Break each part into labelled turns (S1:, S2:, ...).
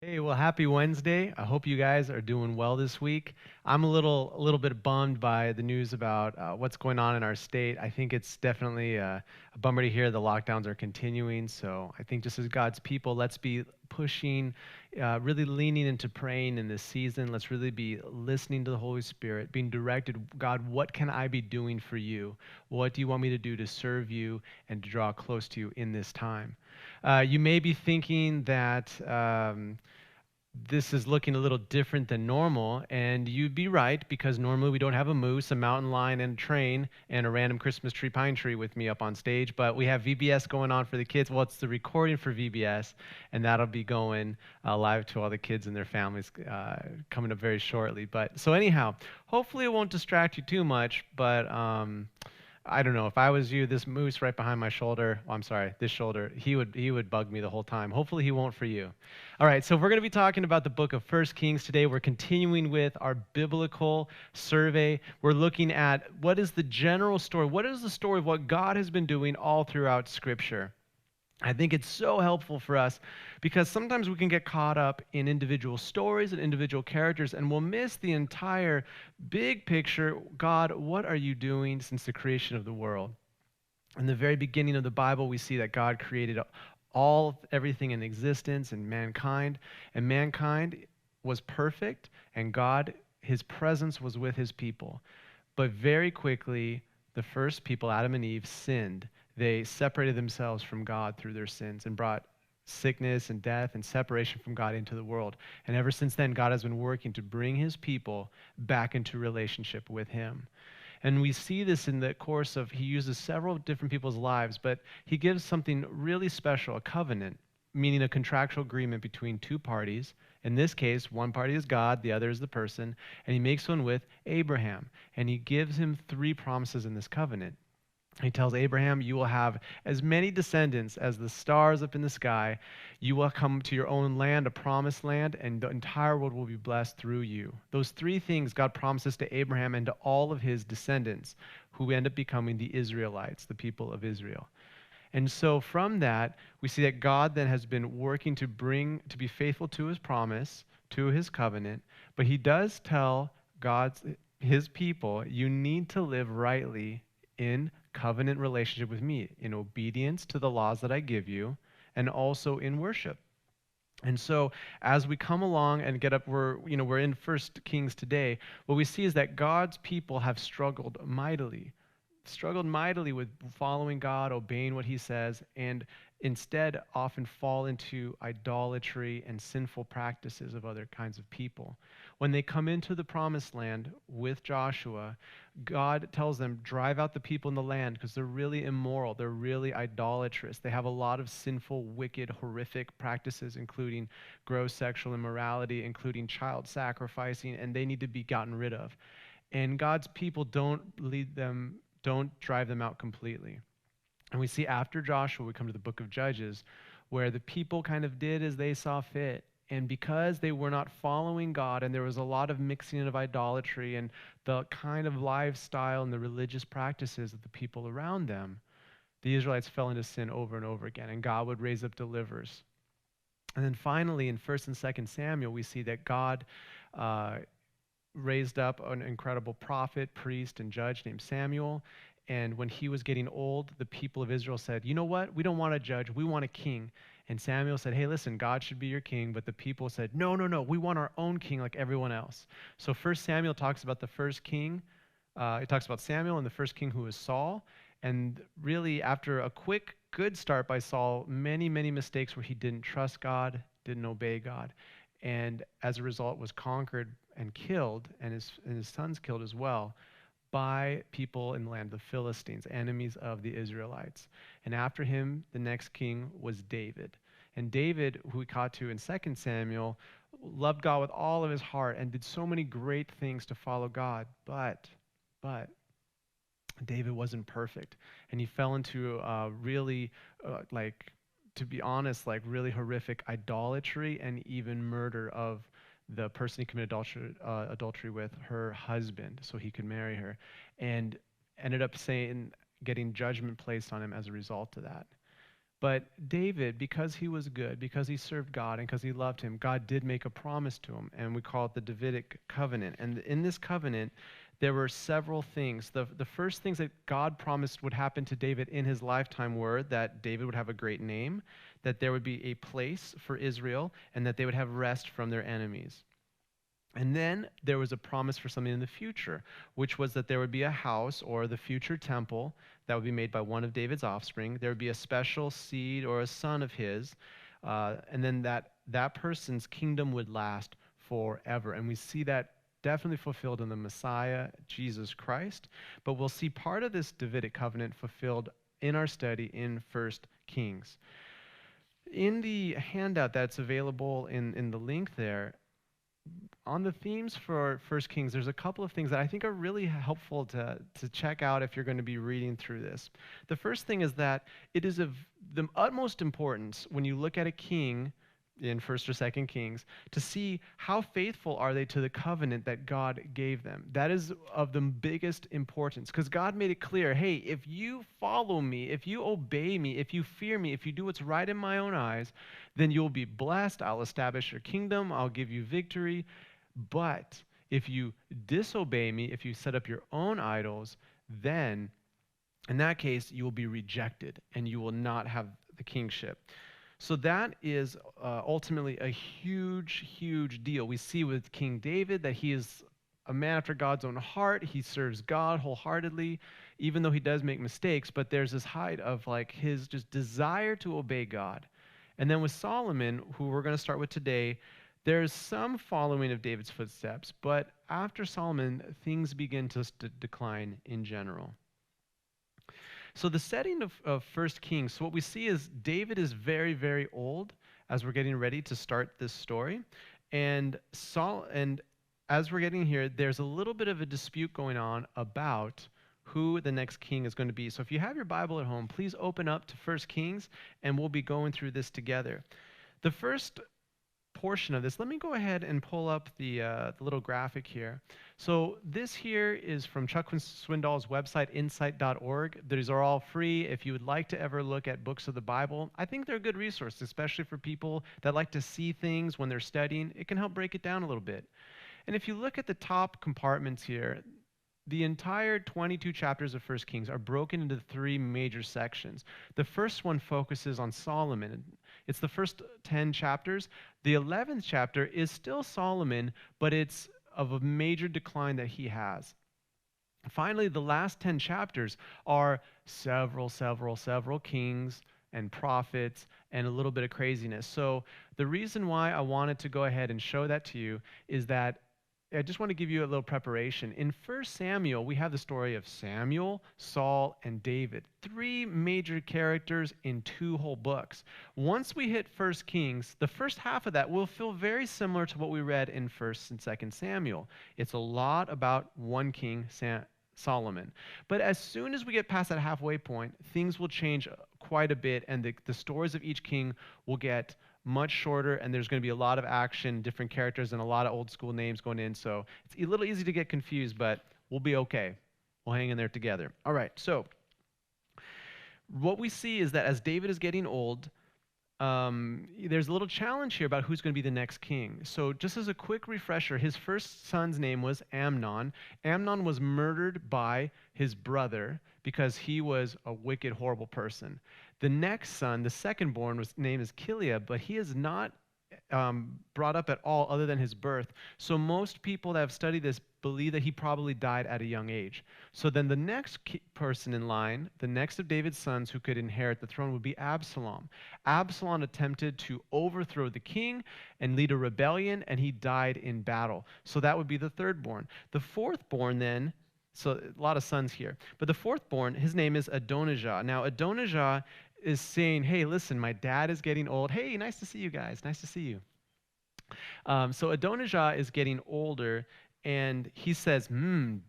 S1: Hey, well, happy Wednesday. I hope you guys are doing well this week. I'm a little bit bummed by the news about what's going on in our state. I think it's definitely a bummer to hear the lockdowns are continuing. So I think just as God's people, let's be pushing, really leaning into praying in this season. Let's really be listening to the Holy Spirit, being directed. God, what can I be doing for you? What do you want me to do to serve you and to draw close to you in this time? You may be thinking that. This is looking a little different than normal, and you'd be right because normally we don't have a moose, a mountain lion, and a train, and a random Christmas tree pine tree with me up on stage. But we have VBS going on for the kids. Well, it's the recording for VBS, and that'll be going live to all the kids and their families coming up very shortly. But so anyhow, hopefully it won't distract you too much. But I don't know. If I was you, this moose right behind my shoulder, well, I'm sorry, this shoulder, he would bug me the whole time. Hopefully he won't for you. All right, so we're going to be talking about the book of First Kings today. We're continuing with our biblical survey. We're looking at what is the general story? What is the story of what God has been doing all throughout Scripture? I think it's so helpful for us because sometimes we can get caught up in individual stories and individual characters and we'll miss the entire big picture. God, what are you doing since the creation of the world? In the very beginning of the Bible, we see that God created everything in existence and mankind was perfect, and God, his presence was with his people. But very quickly, the first people, Adam and Eve, sinned. They separated themselves from God through their sins and brought sickness and death and separation from God into the world. And ever since then, God has been working to bring his people back into relationship with him. And we see this in the course of, he uses several different people's lives, but he gives something really special, a covenant, meaning a contractual agreement between two parties. In this case, one party is God, the other is the person, and he makes one with Abraham. And he gives him three promises in this covenant. He tells Abraham, you will have as many descendants as the stars up in the sky. You will come to your own land, a promised land, and the entire world will be blessed through you. Those three things God promises to Abraham and to all of his descendants, who end up becoming the Israelites, the people of Israel. And so from that, we see that God then has been working to be faithful to his promise, to his covenant, but he does tell his people, you need to live rightly in covenant relationship with me, in obedience to the laws that I give you, and also in worship. And so as we come along and get up, we're in First Kings today, what we see is that God's people have struggled mightily with following God, obeying what he says, and instead often fall into idolatry and sinful practices of other kinds of people. When they come into the promised land with Joshua, God tells them, drive out the people in the land because they're really immoral. They're really idolatrous. They have a lot of sinful, wicked, horrific practices, including gross sexual immorality, including child sacrificing, and they need to be gotten rid of. And God's people don't drive them out completely. And we see after Joshua, we come to the book of Judges, where the people kind of did as they saw fit. And because they were not following God, and there was a lot of mixing of idolatry and the kind of lifestyle and the religious practices of the people around them, the Israelites fell into sin over and over again, and God would raise up deliverers. And then finally, in 1st and 2nd Samuel, we see that God raised up an incredible prophet, priest, and judge named Samuel. And when he was getting old, the people of Israel said, you know what? We don't want a judge. We want a king. And Samuel said, hey, listen, God should be your king. But the people said, no, no, no. We want our own king like everyone else. So First Samuel talks about the first king. It talks about Samuel and the first king, who was Saul. And really, after a quick, good start by Saul, many, many mistakes where he didn't trust God, didn't obey God. And as a result, was conquered and killed, and his sons killed as well, by people in the land of the Philistines, enemies of the Israelites. And after him, the next king was David. And David, who we caught to in 2 Samuel, loved God with all of his heart and did so many great things to follow God. But David wasn't perfect. And he fell into really, to be honest, like really horrific idolatry and even murder of the person he committed adultery with, her husband, so he could marry her, and ended up getting judgment placed on him as a result of that. But David, because he was good, because he served God, and because he loved him, God did make a promise to him, and we call it the Davidic covenant. And in this covenant, there were several things. The first things that God promised would happen to David in his lifetime were that David would have a great name, that there would be a place for Israel, and that they would have rest from their enemies. And then there was a promise for something in the future, which was that there would be a house or the future temple that would be made by one of David's offspring. There would be a special seed or a son of his, and then that person's kingdom would last forever. And we see that definitely fulfilled in the Messiah, Jesus Christ. But we'll see part of this Davidic covenant fulfilled in our study in 1 Kings. In the handout that's available in the link there, on the themes for 1 Kings, there's a couple of things that I think are really helpful to check out if you're going to be reading through this. The first thing is that it is of the utmost importance when you look at a king in 1st or 2nd Kings to see how faithful are they to the covenant that God gave them. That is of the biggest importance, because God made it clear, hey, if you follow me, if you obey me, if you fear me, if you do what's right in my own eyes, then you'll be blessed. I'll establish your kingdom. I'll give you victory. But if you disobey me, if you set up your own idols, then in that case, you will be rejected and you will not have the kingship. So that is ultimately a huge, huge deal. We see with King David that he is a man after God's own heart. He serves God wholeheartedly, even though he does make mistakes. But there's this height of like his just desire to obey God. And then with Solomon, who we're going to start with today, there's some following of David's footsteps. But after Solomon, things begin to decline in general. So the setting of 1 Kings, so what we see is David is very, very old as we're getting ready to start this story. And as we're getting here, there's a little bit of a dispute going on about who the next king is going to be. So if you have your Bible at home, please open up to 1 Kings, and we'll be going through this together. The first portion of this, let me go ahead and pull up the little graphic here. So this here is from Chuck Swindoll's website, insight.org. These are all free. If you would like to ever look at books of the Bible, I think they're a good resource, especially for people that like to see things when they're studying. It can help break it down a little bit. And if you look at the top compartments here, the entire 22 chapters of 1 Kings are broken into 3 major sections. The first one focuses on Solomon. It's the first 10 chapters. The 11th chapter is still Solomon, but it's of a major decline that he has. Finally, the last 10 chapters are several kings and prophets and a little bit of craziness. So the reason why I wanted to go ahead and show that to you is that I just want to give you a little preparation. In 1 Samuel, we have the story of Samuel, Saul, and David. 3 major characters in 2 whole books. Once we hit 1 Kings, the first half of that will feel very similar to what we read in 1st and 2nd Samuel. It's a lot about one king, Solomon. But as soon as we get past that halfway point, things will change quite a bit, and the stories of each king will get much shorter, and there's going to be a lot of action, different characters, and a lot of old school names going in. So it's a little easy to get confused, but we'll be okay. We'll hang in there together. All right, so what we see is that as David is getting old, there's a little challenge here about who's going to be the next king. So just as a quick refresher, his first son's name was Amnon. Amnon was murdered by his brother because he was a wicked, horrible person. The next son, the second-born, name is Gilead, but he is not brought up at all other than his birth. So most people that have studied this believe that he probably died at a young age. So then the next person in line, the next of David's sons who could inherit the throne would be Absalom. Absalom attempted to overthrow the king and lead a rebellion, and he died in battle. So that would be the third-born. The fourth-born then, so a lot of sons here, but the fourth-born, his name is Adonijah. Now Adonijah is saying, hey, listen, my dad is getting old. Hey, nice to see you guys. Nice to see you. So Adonijah is getting older, and he says,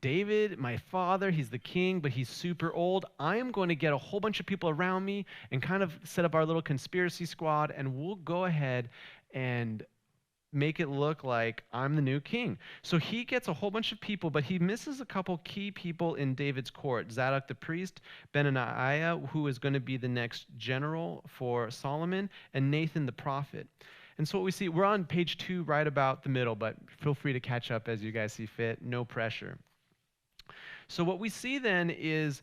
S1: David, my father, he's the king, but he's super old. I am going to get a whole bunch of people around me and kind of set up our little conspiracy squad, and we'll go ahead and make it look like I'm the new king. So he gets a whole bunch of people, but he misses a couple key people in David's court. Zadok the priest, Benaniah, who is going to be the next general for Solomon, and Nathan the prophet. And so what we see, we're on page 2, right about the middle, but feel free to catch up as you guys see fit. No pressure. So what we see then is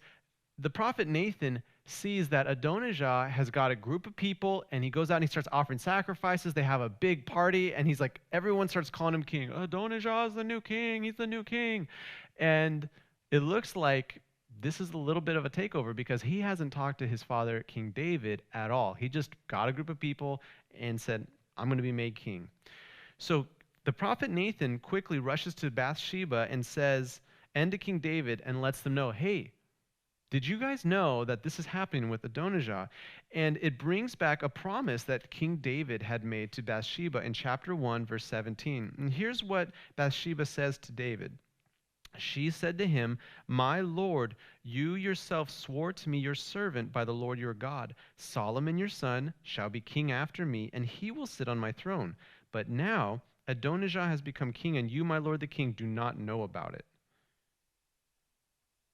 S1: the prophet Nathan sees that Adonijah has got a group of people, and he goes out and he starts offering sacrifices. They have a big party, and he's like, everyone starts calling him king. Adonijah is the new king. He's the new king. And it looks like this is a little bit of a takeover because he hasn't talked to his father, King David, at all. He just got a group of people and said, I'm going to be made king. So the prophet Nathan quickly rushes to Bathsheba and says, and to King David, and lets them know, hey, did you guys know that this is happening with Adonijah? And it brings back a promise that King David had made to Bathsheba in chapter 1, verse 17. And here's what Bathsheba says to David. She said to him, my Lord, you yourself swore to me, your servant, by the Lord your God, Solomon your son shall be king after me, and he will sit on my throne. But now Adonijah has become king, and you, my lord the king, do not know about it.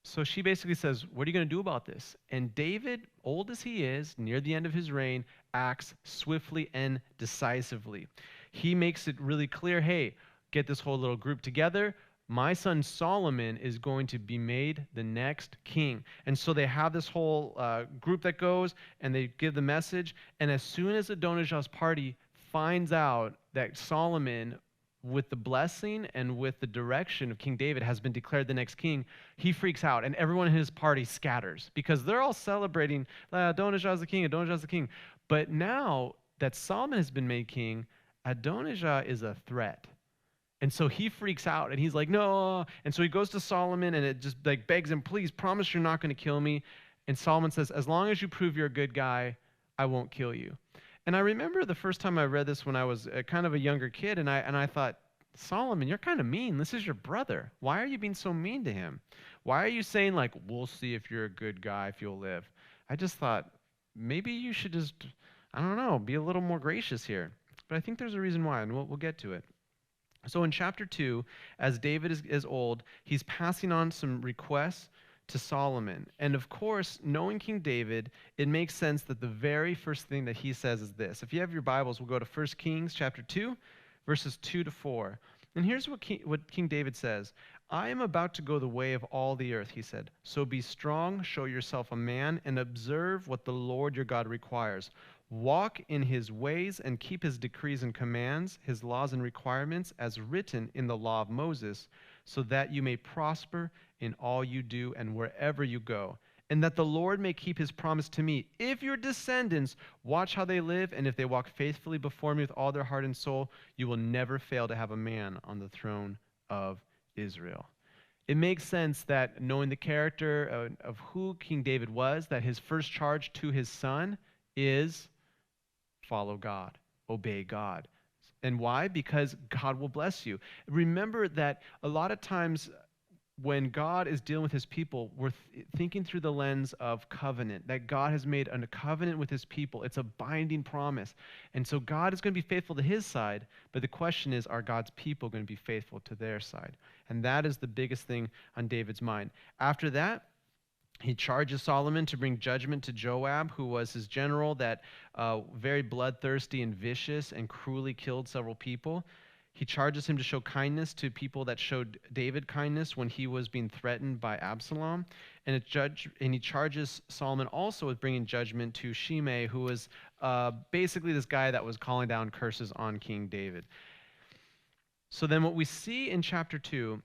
S1: So she basically says, what are you going to do about this? And David, old as he is, near the end of his reign, acts swiftly and decisively. He makes it really clear, hey, get this whole little group together. My son Solomon is going to be made the next king. And so they have this whole group that goes, and they give the message. And as soon as Adonijah's party finds out that Solomon, with the blessing and with the direction of King David, has been declared the next king, he freaks out, and everyone in his party scatters because they're all celebrating, Adonijah is the king, Adonijah is the king. But now that Solomon has been made king, Adonijah is a threat. And so he freaks out, and he's like, no. And so he goes to Solomon, and it just like begs him, please promise you're not going to kill me. And Solomon says, as long as you prove you're a good guy, I won't kill you. And I remember the first time I read this when I was kind of a younger kid, and I thought, Solomon, you're kind of mean. This is your brother. Why are you being so mean to him? Why are you saying, like, we'll see if you're a good guy, if you'll live? I just thought, maybe you should just, I don't know, be a little more gracious here. But I think there's a reason why, and we'll get to it. So in chapter 2, as David is old, he's passing on some requests to Solomon. And of course, knowing King David, it makes sense that the very first thing that he says is this. If you have your Bibles, we'll go to 1 Kings chapter 2, verses 2 to 4. And here's what King David says. I am about to go the way of all the earth, he said. So be strong, show yourself a man, and observe what the Lord your God requires. Walk in his ways and keep his decrees and commands, his laws and requirements as written in the law of Moses, so that you may prosper in all you do and wherever you go, and that the Lord may keep his promise to me. If your descendants watch how they live, and if they walk faithfully before me with all their heart and soul, you will never fail to have a man on the throne of Israel. It makes sense that knowing the character of who King David was, that his first charge to his son is follow God, obey God. And why? Because God will bless you. Remember that a lot of times when God is dealing with his people, we're thinking through the lens of covenant, that God has made a covenant with his people. It's a binding promise. And so God is going to be faithful to his side, but the question is, are God's people going to be faithful to their side? And that is the biggest thing on David's mind. After that, he charges Solomon to bring judgment to Joab, who was his general that very bloodthirsty and vicious and cruelly killed several people. He charges him to show kindness to people that showed David kindness when he was being threatened by Absalom. And he charges Solomon also with bringing judgment to Shemay, who was basically this guy that was calling down curses on King David. So then what we see in chapter 2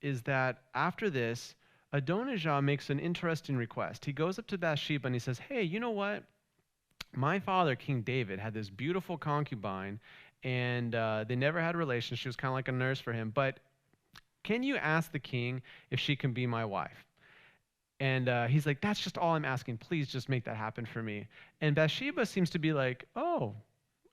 S1: is that after this, Adonijah makes an interesting request. He goes up to Bathsheba and he says, hey, you know what? My father, King David, had this beautiful concubine, and they never had a relation. She was kind of like a nurse for him. But can you ask the king if she can be my wife? And he's like, that's just all I'm asking. Please just make that happen for me. And Bathsheba seems to be like, oh,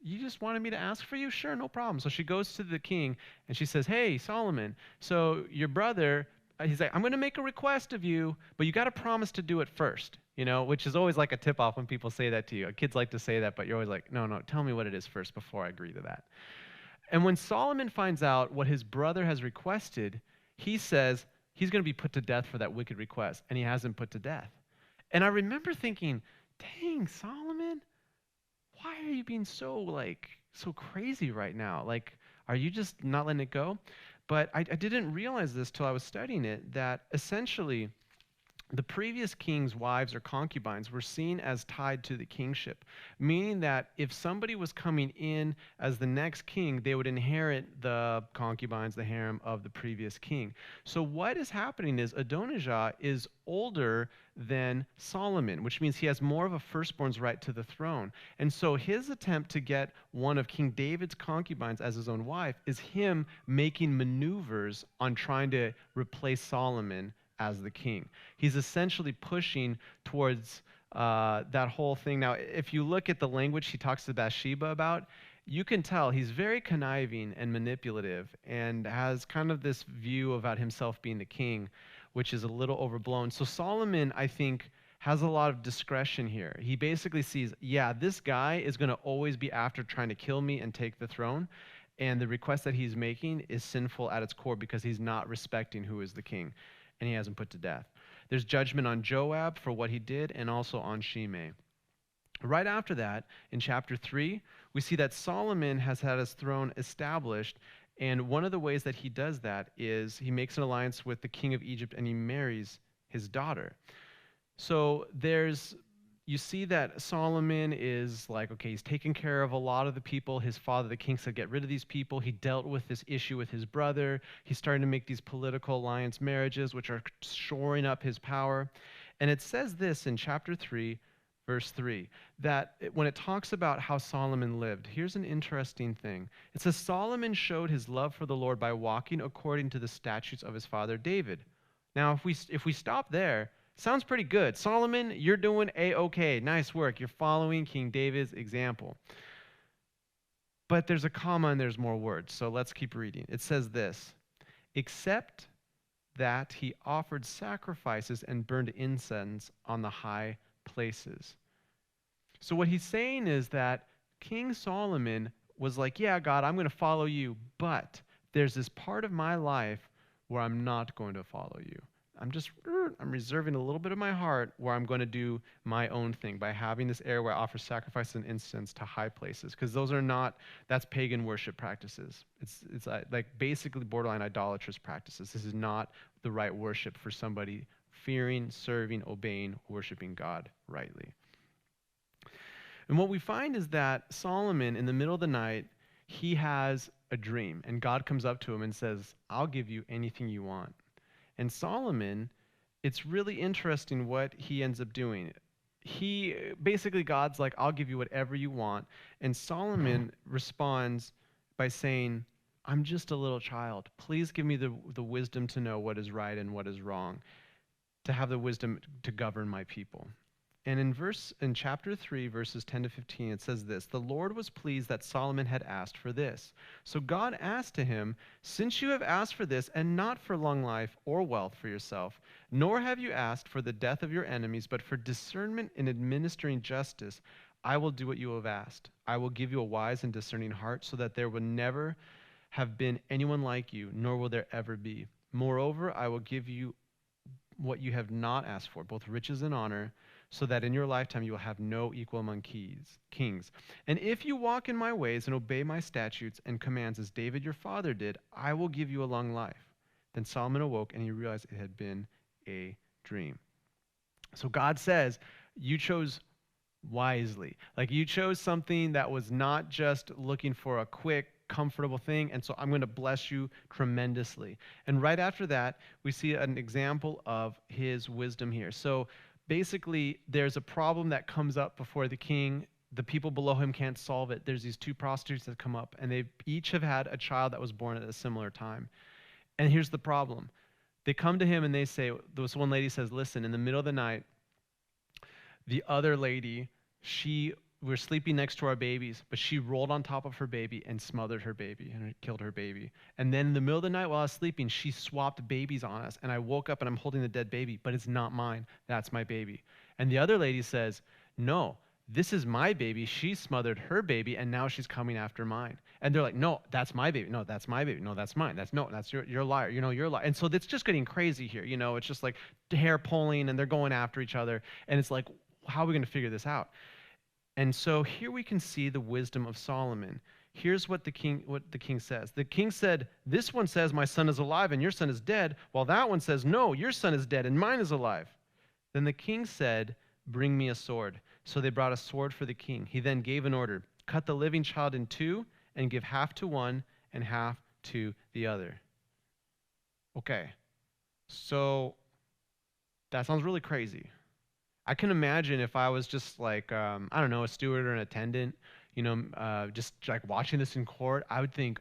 S1: you just wanted me to ask for you? Sure, no problem. So she goes to the king and she says, hey, Solomon, so your brother, he's like, I'm going to make a request of you, but you got to promise to do it first, which is always like a tip-off when people say that to you. Kids like to say that, but you're always like, no, tell me what it is first before I agree to that. And when Solomon finds out what his brother has requested, he says he's going to be put to death for that wicked request, and he has him put to death. And I remember thinking, dang, Solomon, why are you being so crazy right now? Like, are you just not letting it go? But I didn't realize this till I was studying it, that essentially the previous king's wives or concubines were seen as tied to the kingship, meaning that if somebody was coming in as the next king, they would inherit the concubines, the harem of the previous king. So what is happening is Adonijah is older than Solomon, which means he has more of a firstborn's right to the throne. And so his attempt to get one of King David's concubines as his own wife is him making maneuvers on trying to replace Solomon as the king. He's essentially pushing towards that whole thing. Now, if you look at the language he talks to Bathsheba about, you can tell he's very conniving and manipulative and has kind of this view about himself being the king, which is a little overblown. So Solomon, I think, has a lot of discretion here. He basically sees, yeah, this guy is going to always be after trying to kill me and take the throne. And the request that he's making is sinful at its core because he's not respecting who is the king, and he has him put to death. There's judgment on Joab for what he did and also on Shemay. Right after that, in chapter 3, we see that Solomon has had his throne established, and one of the ways that he does that is he makes an alliance with the king of Egypt and he marries his daughter. So you see that Solomon is like, okay, he's taken care of a lot of the people. His father, the king, said, get rid of these people. He dealt with this issue with his brother. He's starting to make these political alliance marriages, which are shoring up his power. And it says this in chapter 3, verse 3, that when it talks about how Solomon lived, here's an interesting thing. It says, Solomon showed his love for the Lord by walking according to the statutes of his father David. Now, if we stop there, sounds pretty good. Solomon, you're doing A-okay. Nice work. You're following King David's example. But there's a comma and there's more words. So let's keep reading. It says this, except that he offered sacrifices and burned incense on the high places. So what he's saying is that King Solomon was like, yeah, God, I'm going to follow you, but there's this part of my life where I'm not going to follow you. I'm reserving a little bit of my heart where I'm going to do my own thing by having this area where I offer sacrifice and incense to high places, because that's pagan worship practices. It's like basically borderline idolatrous practices. This is not the right worship for somebody fearing, serving, obeying, worshiping God rightly. And what we find is that Solomon, in the middle of the night, he has a dream, and God comes up to him and says, I'll give you anything you want. And Solomon, it's really interesting what he ends up doing. God's like, I'll give you whatever you want. And Solomon responds by saying, I'm just a little child. Please give me the wisdom to know what is right and what is wrong, to have the wisdom to govern my people. And in chapter 3, verses 10 to 15, it says this, the Lord was pleased that Solomon had asked for this. So God asked to him, since you have asked for this and not for long life or wealth for yourself, nor have you asked for the death of your enemies, but for discernment in administering justice, I will do what you have asked. I will give you a wise and discerning heart so that there will never have been anyone like you, nor will there ever be. Moreover, I will give you what you have not asked for, both riches and honor, so that in your lifetime you will have no equal among kings. And if you walk in my ways and obey my statutes and commands as David your father did, I will give you a long life. Then Solomon awoke and he realized it had been a dream. So God says, you chose wisely. Like you chose something that was not just looking for a quick, comfortable thing, and so I'm going to bless you tremendously. And right after that, we see an example of his wisdom here. So basically, there's a problem that comes up before the king. The people below him can't solve it. There's these two prostitutes that come up, and they each have had a child that was born at a similar time. And here's the problem. They come to him and they say, this one lady says, listen, in the middle of the night, the other lady, we're sleeping next to our babies, but she rolled on top of her baby and smothered her baby and killed her baby. And then in the middle of the night while I was sleeping, she swapped babies on us. And I woke up and I'm holding the dead baby, but it's not mine. That's my baby. And the other lady says, no, this is my baby. She smothered her baby and now she's coming after mine. And they're like, no, that's my baby. No, that's my baby. No, that's mine. That's your liar. You're a liar. And so it's just getting crazy here. It's just like hair pulling and they're going after each other. And it's like, how are we going to figure this out? And so here we can see the wisdom of Solomon. Here's what the king says. The king said, this one says, my son is alive and your son is dead, while that one says, no, your son is dead and mine is alive. Then the king said, bring me a sword. So they brought a sword for the king. He then gave an order, cut the living child in two and give half to one and half to the other. Okay, so that sounds really crazy. I can imagine if I was just like, I don't know, a steward or an attendant, just like watching this in court, I would think,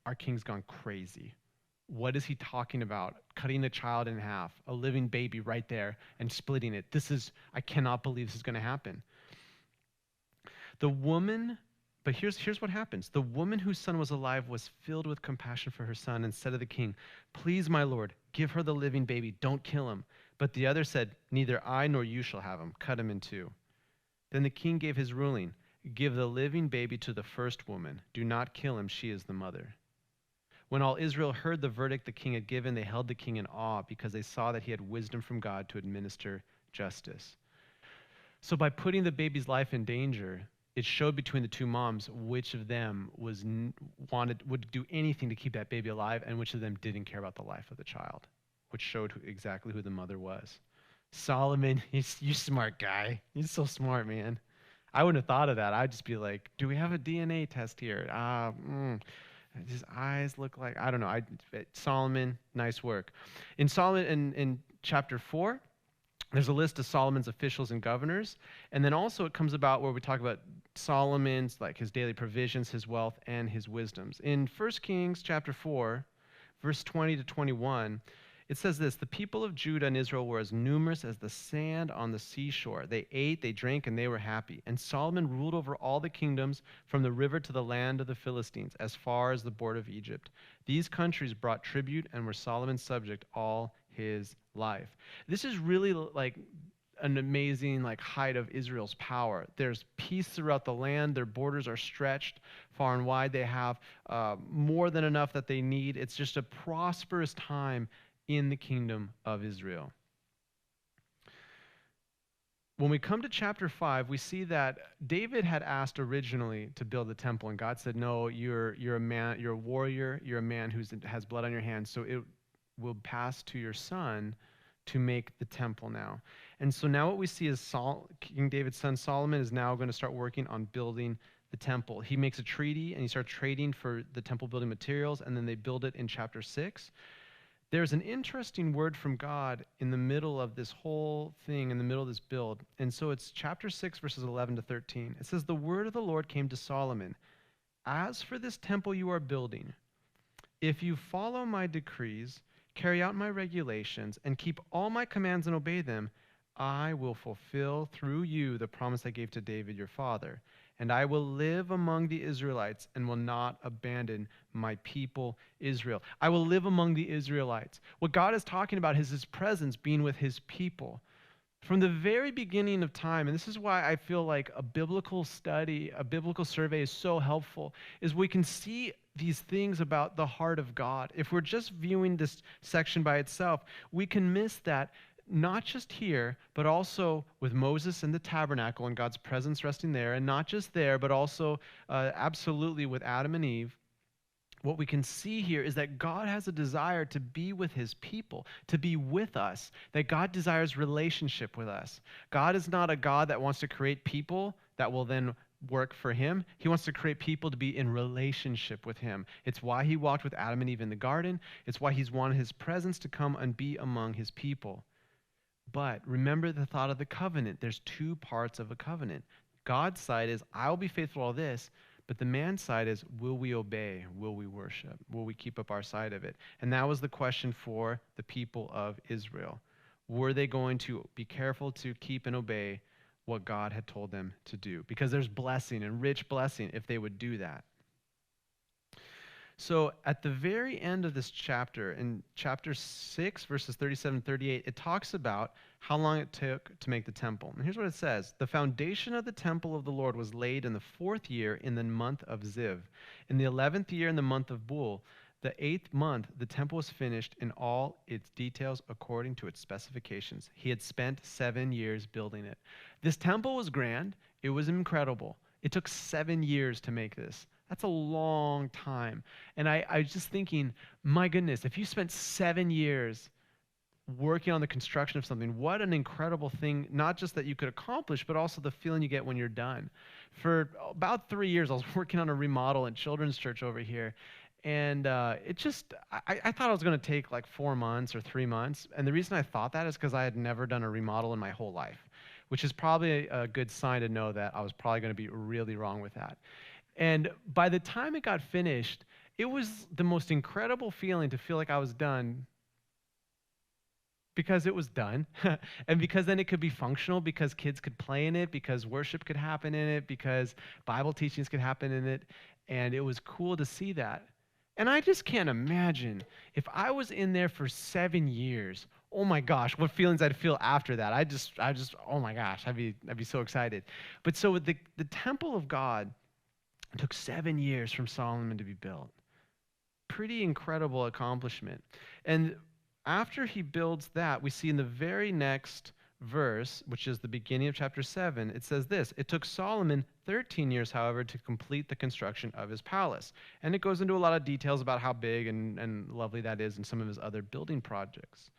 S1: our king's gone crazy. What is he talking about? Cutting a child in half, a living baby right there, and splitting it. I cannot believe this is going to happen. But here's what happens. The woman whose son was alive was filled with compassion for her son and said to the king, please, my lord, give her the living baby. Don't kill him. But the other said, neither I nor you shall have him. Cut him in two. Then the king gave his ruling, give the living baby to the first woman. Do not kill him. She is the mother. When all Israel heard the verdict the king had given, they held the king in awe because they saw that he had wisdom from God to administer justice. So by putting the baby's life in danger, it showed between the two moms which of them would do anything to keep that baby alive and which of them didn't care about the life of the child, which showed exactly who the mother was. Solomon, you smart guy. You're so smart, man. I wouldn't have thought of that. I'd just be like, do we have a DNA test here? His eyes look like, I don't know. Solomon, nice work. In chapter 4, there's a list of Solomon's officials and governors. And then also it comes about where we talk about Solomon's, like his daily provisions, his wealth, and his wisdoms. In 1 Kings chapter 4, verse 20 to 21, it says this, the people of Judah and Israel were as numerous as the sand on the seashore. They ate, they drank, and they were happy. And Solomon ruled over all the kingdoms from the river to the land of the Philistines, as far as the border of Egypt. These countries brought tribute and were Solomon's subject all his life. This is really like an amazing height of Israel's power. There's peace throughout the land. Their borders are stretched far and wide. They have more than enough that they need. It's just a prosperous time in the kingdom of Israel. When we come to chapter 5, we see that David had asked originally to build the temple, and God said, no, you're a man, you're a warrior, you're a man who has blood on your hands, so it will pass to your son to make the temple now. And so now what we see is King David's son Solomon is now going to start working on building the temple. He makes a treaty and he starts trading for the temple building materials, and then they build it in chapter 6. There's an interesting word from God in the middle of this whole thing, in the middle of this build. And so it's chapter 6, verses 11 to 13. It says, the word of the Lord came to Solomon. As for this temple you are building, if you follow my decrees, carry out my regulations, and keep all my commands and obey them, I will fulfill through you the promise I gave to David your father. And I will live among the Israelites and will not abandon my people Israel. I will live among the Israelites. What God is talking about is his presence being with his people. From the very beginning of time, and this is why I feel like a biblical study, a biblical survey is so helpful, is we can see these things about the heart of God. If we're just viewing this section by itself, we can miss that not just here, but also with Moses and the tabernacle and God's presence resting there, and not just there, but also absolutely with Adam and Eve. What we can see here is that God has a desire to be with his people, to be with us, that God desires relationship with us. God is not a God that wants to create people that will then work for him. He wants to create people to be in relationship with him. It's why he walked with Adam and Eve in the garden. It's why he's wanted his presence to come and be among his people. But remember the thought of the covenant. There's two parts of a covenant. God's side is, I will be faithful to all this, but the man's side is, will we obey? Will we worship? Will we keep up our side of it? And that was the question for the people of Israel. Were they going to be careful to keep and obey what God had told them to do? Because there's blessing and rich blessing if they would do that. So at the very end of this chapter, in chapter 6, verses 37 and 38, it talks about how long it took to make the temple. And here's what it says. The foundation of the temple of the Lord was laid in the 4th year in the month of Ziv. In the 11th year in the month of Bul, the 8th month, the temple was finished in all its details according to its specifications. He had spent 7 years building it. This temple was grand. It was incredible. It took 7 years to make this. That's a long time. And I was just thinking, my goodness, if you spent 7 years working on the construction of something, what an incredible thing, not just that you could accomplish, but also the feeling you get when you're done. For about 3 years, I was working on a remodel in children's church over here. And I thought it was going to take like 4 months or 3 months. And the reason I thought that is because I had never done a remodel in my whole life, which is probably a good sign to know that I was probably going to be really wrong with that. And by the time it got finished, it was the most incredible feeling to feel like I was done because it was done and because then it could be functional, because kids could play in it, because worship could happen in it, because Bible teachings could happen in it. And it was cool to see that. And I just can't imagine if I was in there for 7 years. Oh my gosh, what feelings I'd feel after that. I just, oh my gosh, I'd be so excited. But so the temple of God, it took 7 years from Solomon to be built. Pretty incredible accomplishment. And after he builds that, we see in the very next verse, which is the beginning of chapter 7, it says this: it took Solomon 13 years, however, to complete the construction of his palace. And it goes into a lot of details about how big and lovely that is in some of his other building projects.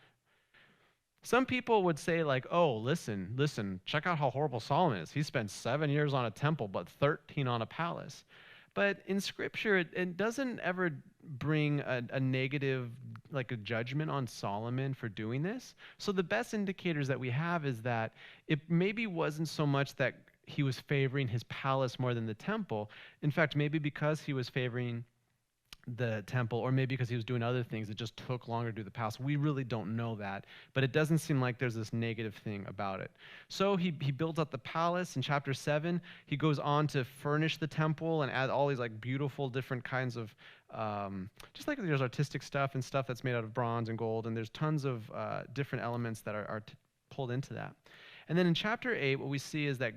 S1: Some people would say like, oh, listen, check out how horrible Solomon is. He spent 7 years on a temple, but 13 on a palace. But in Scripture, it doesn't ever bring a negative, like a judgment on Solomon for doing this. So the best indicators that we have is that it maybe wasn't so much that he was favoring his palace more than the temple. In fact, maybe because he was favoring the temple, or maybe because he was doing other things, it just took longer to do the palace. We really don't know that, but it doesn't seem like there's this negative thing about it. So he builds up the palace. In chapter 7, he goes on to furnish the temple and add all these like beautiful different kinds of, just like there's artistic stuff and stuff that's made out of bronze and gold, and there's tons of different elements that are pulled into that. And then in chapter 8, what we see is that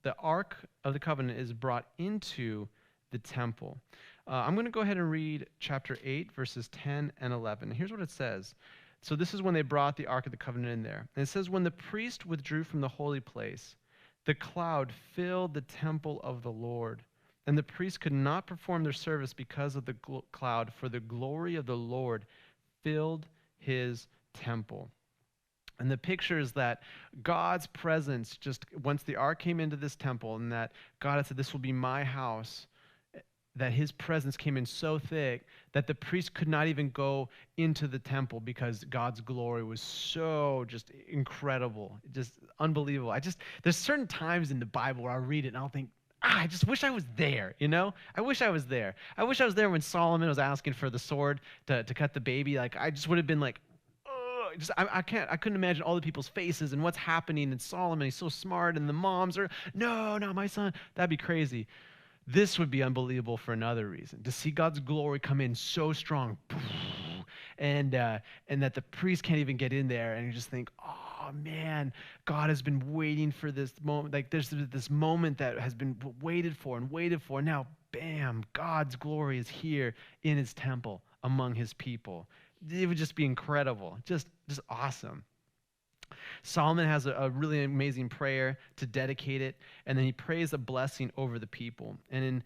S1: the Ark of the Covenant is brought into the temple. I'm going to go ahead and read chapter 8, verses 10 and 11. Here's what it says. So this is when they brought the Ark of the Covenant in there. And it says, when the priest withdrew from the holy place, the cloud filled the temple of the Lord. And the priests could not perform their service because of the cloud, for the glory of the Lord filled his temple. And the picture is that God's presence, just once the ark came into this temple, and that God had said, this will be my house, that his presence came in so thick that the priest could not even go into the temple because God's glory was so just incredible, just unbelievable. There's certain times in the Bible where I read it and I'll think, I just wish I was there, you know? I wish I was there. I wish I was there when Solomon was asking for the sword to cut the baby. Like, I just would have been like, I couldn't imagine all the people's faces and what's happening. And Solomon, he's so smart, and the moms are, no, not my son. That'd be crazy. This would be unbelievable for another reason, to see God's glory come in so strong, and that the priest can't even get in there, and you just think, oh man, God has been waiting for this moment. Like there's this moment that has been waited for. Now, bam, God's glory is here in his temple among his people. It would just be incredible, just awesome. Solomon has a really amazing prayer to dedicate it, and then he prays a blessing over the people. And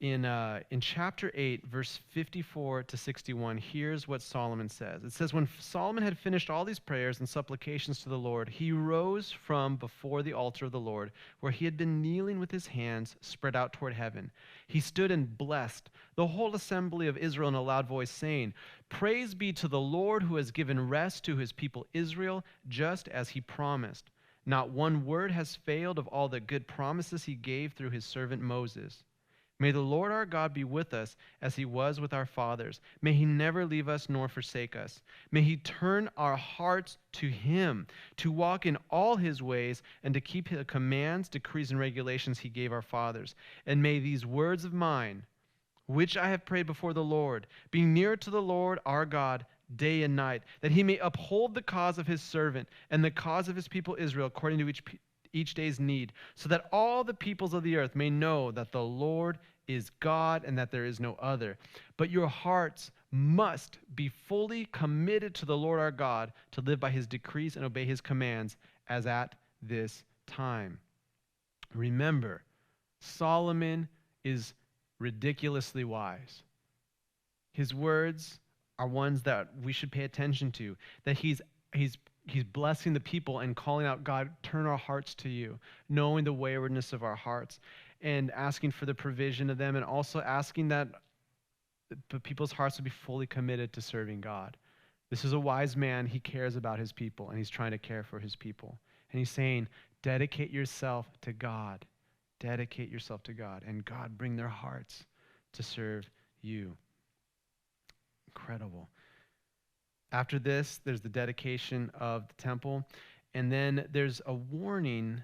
S1: in chapter 8, verse 54 to 61, here's what Solomon says. It says, when Solomon had finished all these prayers and supplications to the Lord, he rose from before the altar of the Lord, where he had been kneeling with his hands spread out toward heaven. He stood and blessed the whole assembly of Israel in a loud voice, saying, praise be to the Lord who has given rest to his people Israel, just as he promised. Not one word has failed of all the good promises he gave through his servant Moses. May the Lord our God be with us as he was with our fathers. May he never leave us nor forsake us. May he turn our hearts to him, to walk in all his ways and to keep the commands, decrees, and regulations he gave our fathers. And may these words of mine, which I have prayed before the Lord, being near to the Lord our God day and night, that he may uphold the cause of his servant and the cause of his people Israel according to each day's need, so that all the peoples of the earth may know that the Lord is God and that there is no other. But your hearts must be fully committed to the Lord our God, to live by his decrees and obey his commands, as at this time. Remember, Solomon is ridiculously wise. His words are ones that we should pay attention to, that he's blessing the people and calling out, God, turn our hearts to you, knowing the waywardness of our hearts and asking for the provision of them, and also asking that the people's hearts would be fully committed to serving God. This is a wise man. He cares about his people, and he's trying to care for his people. And he's saying, dedicate yourself to God. Dedicate yourself to God, and God bring their hearts to serve you. Incredible. After this, there's the dedication of the temple, and then there's a warning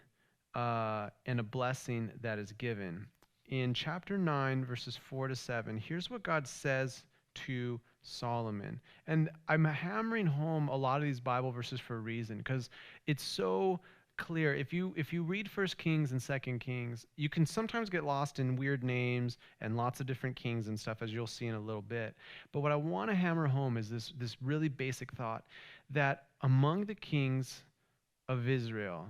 S1: and a blessing that is given. In chapter 9, verses 4 to 7, here's what God says to Solomon. And I'm hammering home a lot of these Bible verses for a reason, because it's so clear. If you read 1 Kings and 2 Kings, you can sometimes get lost in weird names and lots of different kings and stuff, as you'll see in a little bit. But what I want to hammer home is this really basic thought, that among the kings of Israel,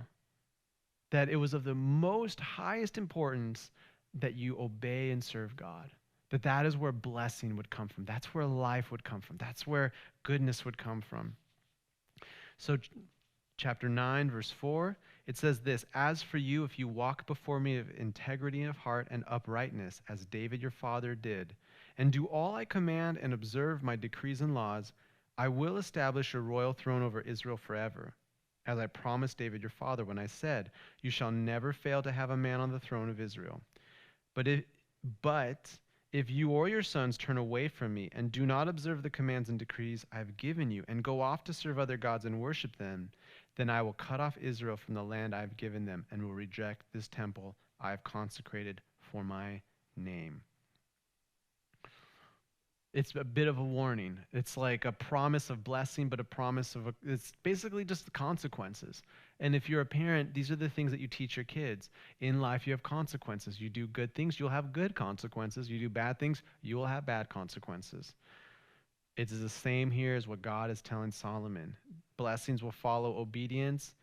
S1: that it was of the most highest importance that you obey and serve God. That is where blessing would come from. That's where life would come from. That's where goodness would come from. So chapter 9, verse 4, it says this, as for you, if you walk before me of integrity of heart and uprightness, as David your father did, and do all I command and observe my decrees and laws, I will establish a royal throne over Israel forever, as I promised David your father when I said, you shall never fail to have a man on the throne of Israel. But if you or your sons turn away from me and do not observe the commands and decrees I have given you and go off to serve other gods and worship them, then I will cut off Israel from the land I have given them and will reject this temple I have consecrated for my name. It's a bit of a warning. It's like a promise of blessing, but a promise of it's basically just the consequences. And if you're a parent, these are the things that you teach your kids. In life, you have consequences. You do good things, you'll have good consequences. You do bad things, you will have bad consequences. It's the same here as what God is telling Solomon. Blessings will follow obedience,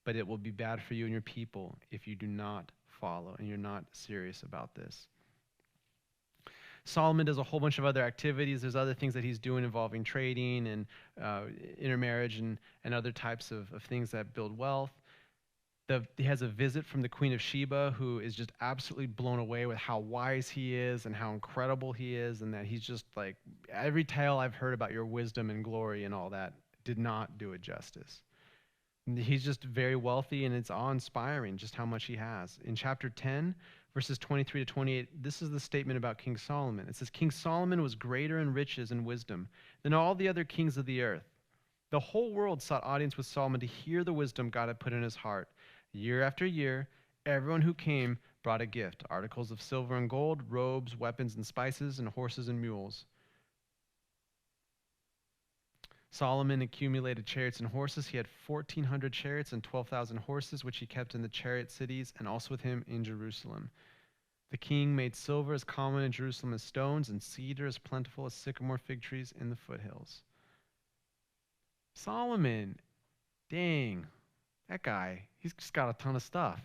S1: but it will be bad for you and your people if you do not follow and you're not serious about this. Solomon does a whole bunch of other activities. There's other things that he's doing involving trading and intermarriage and other types of things that build wealth. He has a visit from the Queen of Sheba, who is just absolutely blown away with how wise he is and how incredible he is, and that he's just like, every tale I've heard about your wisdom and glory and all that did not do it justice. He's just very wealthy, and it's awe-inspiring just how much he has. In chapter 10, verses 23 to 28, this is the statement about King Solomon. It says, King Solomon was greater in riches and wisdom than all the other kings of the earth. The whole world sought audience with Solomon to hear the wisdom God had put in his heart. Year after year, everyone who came brought a gift, articles of silver and gold, robes, weapons and spices, and horses and mules. Solomon accumulated chariots and horses. He had 1,400 chariots and 12,000 horses, which he kept in the chariot cities and also with him in Jerusalem. The king made silver as common in Jerusalem as stones, and cedar as plentiful as sycamore fig trees in the foothills. Solomon, dang, that guy, he's just got a ton of stuff.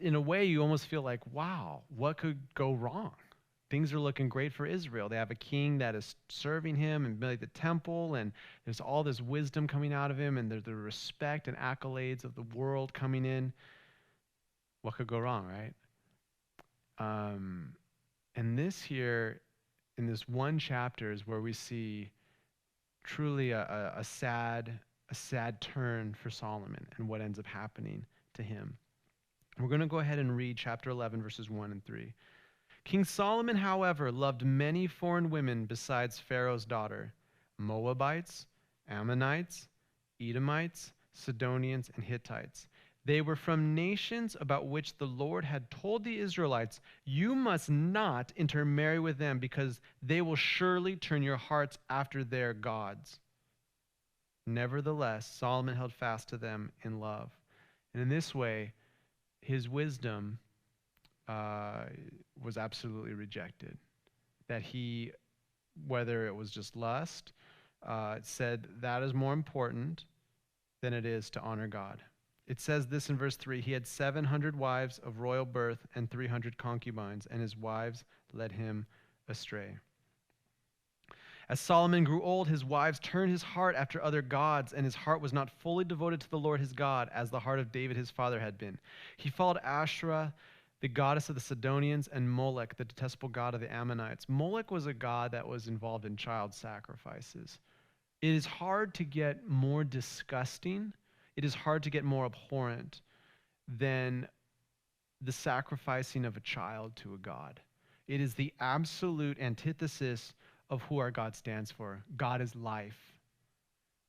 S1: In a way, you almost feel like, wow, what could go wrong? Things are looking great for Israel. They have a king that is serving him and building the temple, and there's all this wisdom coming out of him, and there's the respect and accolades of the world coming in. What could go wrong, right? And this here, in this one chapter, is where we see truly a sad turn for Solomon and what ends up happening to him. We're going to go ahead and read chapter 11, verses 1 and 3. King Solomon, however, loved many foreign women besides Pharaoh's daughter, Moabites, Ammonites, Edomites, Sidonians, and Hittites. They were from nations about which the Lord had told the Israelites, you must not intermarry with them because they will surely turn your hearts after their gods. Nevertheless, Solomon held fast to them in love. And in this way, his wisdom was absolutely rejected. That he, whether it was just lust, said that is more important than it is to honor God. It says this in verse 3, he had 700 wives of royal birth and 300 concubines, and his wives led him astray. As Solomon grew old, his wives turned his heart after other gods, and his heart was not fully devoted to the Lord his God, as the heart of David his father had been. He followed Asherah, the goddess of the Sidonians, and Molech, the detestable god of the Ammonites. Molech was a god that was involved in child sacrifices. It is hard to get more disgusting, it is hard to get more abhorrent than the sacrificing of a child to a god. It is the absolute antithesis of who our God stands for. God is life.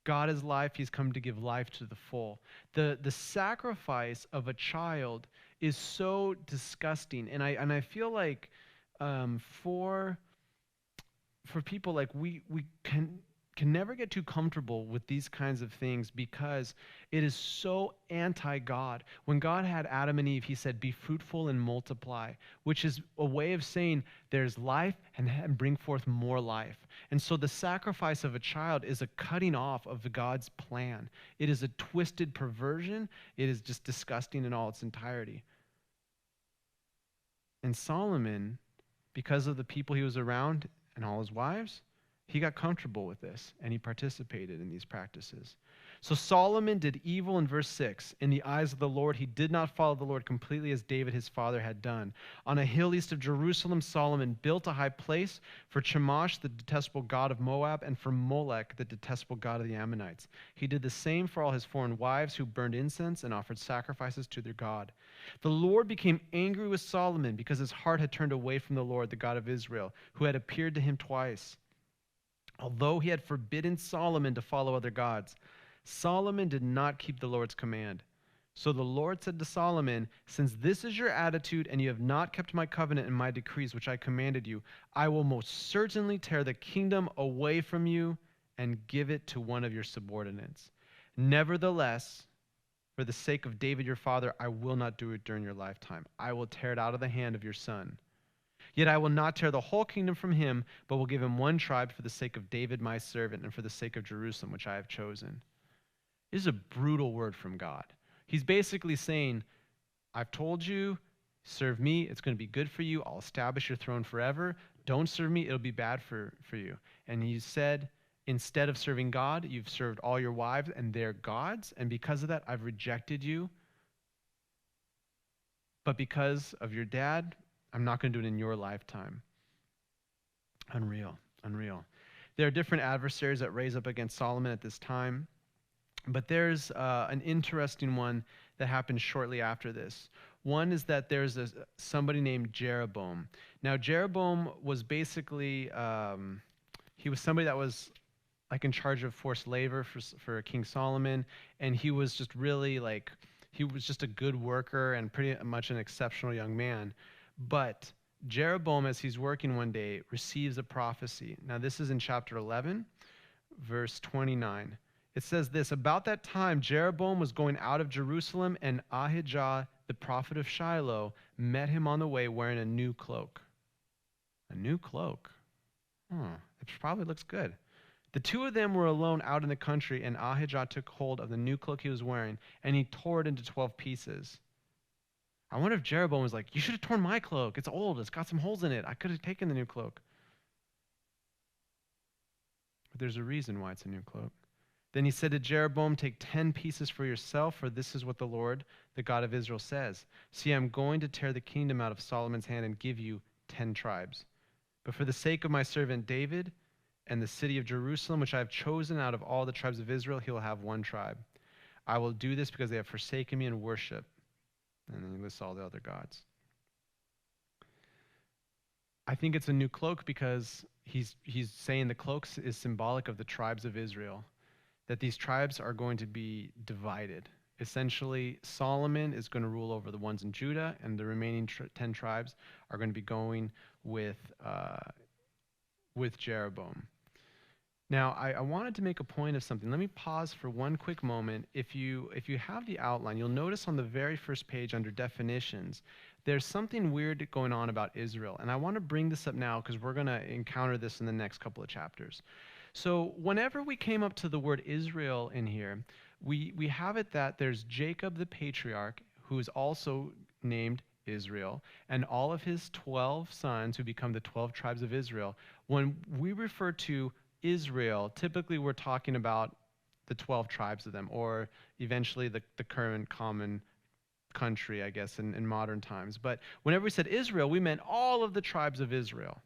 S1: God is life. He's come to give life to the full. The sacrifice of a child is so disgusting. And I feel like for people, like we can never get too comfortable with these kinds of things because it is so anti-God. When God had Adam and Eve, he said, be fruitful and multiply, which is a way of saying there's life and bring forth more life. And so the sacrifice of a child is a cutting off of God's plan. It is a twisted perversion. It is just disgusting in all its entirety. And Solomon, because of the people he was around and all his wives, he got comfortable with this, and he participated in these practices. So Solomon did evil in verse 6. In the eyes of the Lord, he did not follow the Lord completely as David his father had done. On a hill east of Jerusalem, Solomon built a high place for Chemosh, the detestable god of Moab, and for Molech, the detestable god of the Ammonites. He did the same for all his foreign wives who burned incense and offered sacrifices to their God. The Lord became angry with Solomon because his heart had turned away from the Lord, the God of Israel, who had appeared to him twice. Although he had forbidden Solomon to follow other gods, Solomon did not keep the Lord's command. So the Lord said to Solomon, since this is your attitude and you have not kept my covenant and my decrees which I commanded you, I will most certainly tear the kingdom away from you and give it to one of your subordinates. Nevertheless, for the sake of David your father, I will not do it during your lifetime. I will tear it out of the hand of your son. Yet I will not tear the whole kingdom from him, but will give him one tribe for the sake of David my servant and for the sake of Jerusalem, which I have chosen. This is a brutal word from God. He's basically saying, I've told you, serve me, it's going to be good for you, I'll establish your throne forever. Don't serve me, it'll be bad for you. And he said, instead of serving God, you've served all your wives and their gods, and because of that, I've rejected you. But because of your dad, I'm not going to do it in your lifetime. Unreal, unreal. There are different adversaries that raise up against Solomon at this time, but there's an interesting one that happened shortly after this. One is that there's somebody named Jeroboam. Now, Jeroboam was basically, he was somebody that was like in charge of forced labor for King Solomon, and he was just really like, he was just a good worker and pretty much an exceptional young man. But Jeroboam, as he's working one day, receives a prophecy. Now, this is in chapter 11, verse 29. It says this, about that time, Jeroboam was going out of Jerusalem, and Ahijah, the prophet of Shiloh, met him on the way wearing a new cloak. A new cloak? It probably looks good. The two of them were alone out in the country, and Ahijah took hold of the new cloak he was wearing, and he tore it into 12 pieces. I wonder if Jeroboam was like, you should have torn my cloak. It's old. It's got some holes in it. I could have taken the new cloak. But there's a reason why it's a new cloak. Then he said to Jeroboam, take 10 pieces for yourself, for this is what the Lord, the God of Israel, says. See, I'm going to tear the kingdom out of Solomon's hand and give you 10 tribes. But for the sake of my servant David and the city of Jerusalem, which I have chosen out of all the tribes of Israel, he will have one tribe. I will do this because they have forsaken me in worship. And then he lists all the other gods. I think it's a new cloak because he's saying the cloak is symbolic of the tribes of Israel, that these tribes are going to be divided. Essentially, Solomon is going to rule over the ones in Judah, and the remaining 10 tribes are going to be going with Jeroboam. Now, I wanted to make a point of something. Let me pause for one quick moment. If you have the outline, you'll notice on the very first page under definitions, there's something weird going on about Israel. And I want to bring this up now because we're going to encounter this in the next couple of chapters. So whenever we came up to the word Israel in here, we have it that there's Jacob the patriarch, who is also named Israel, and all of his 12 sons who become the 12 tribes of Israel. When we refer to Israel, typically we're talking about the 12 tribes of them, or eventually the current common country, I guess, in modern times. But whenever we said Israel, we meant all of the tribes of Israel.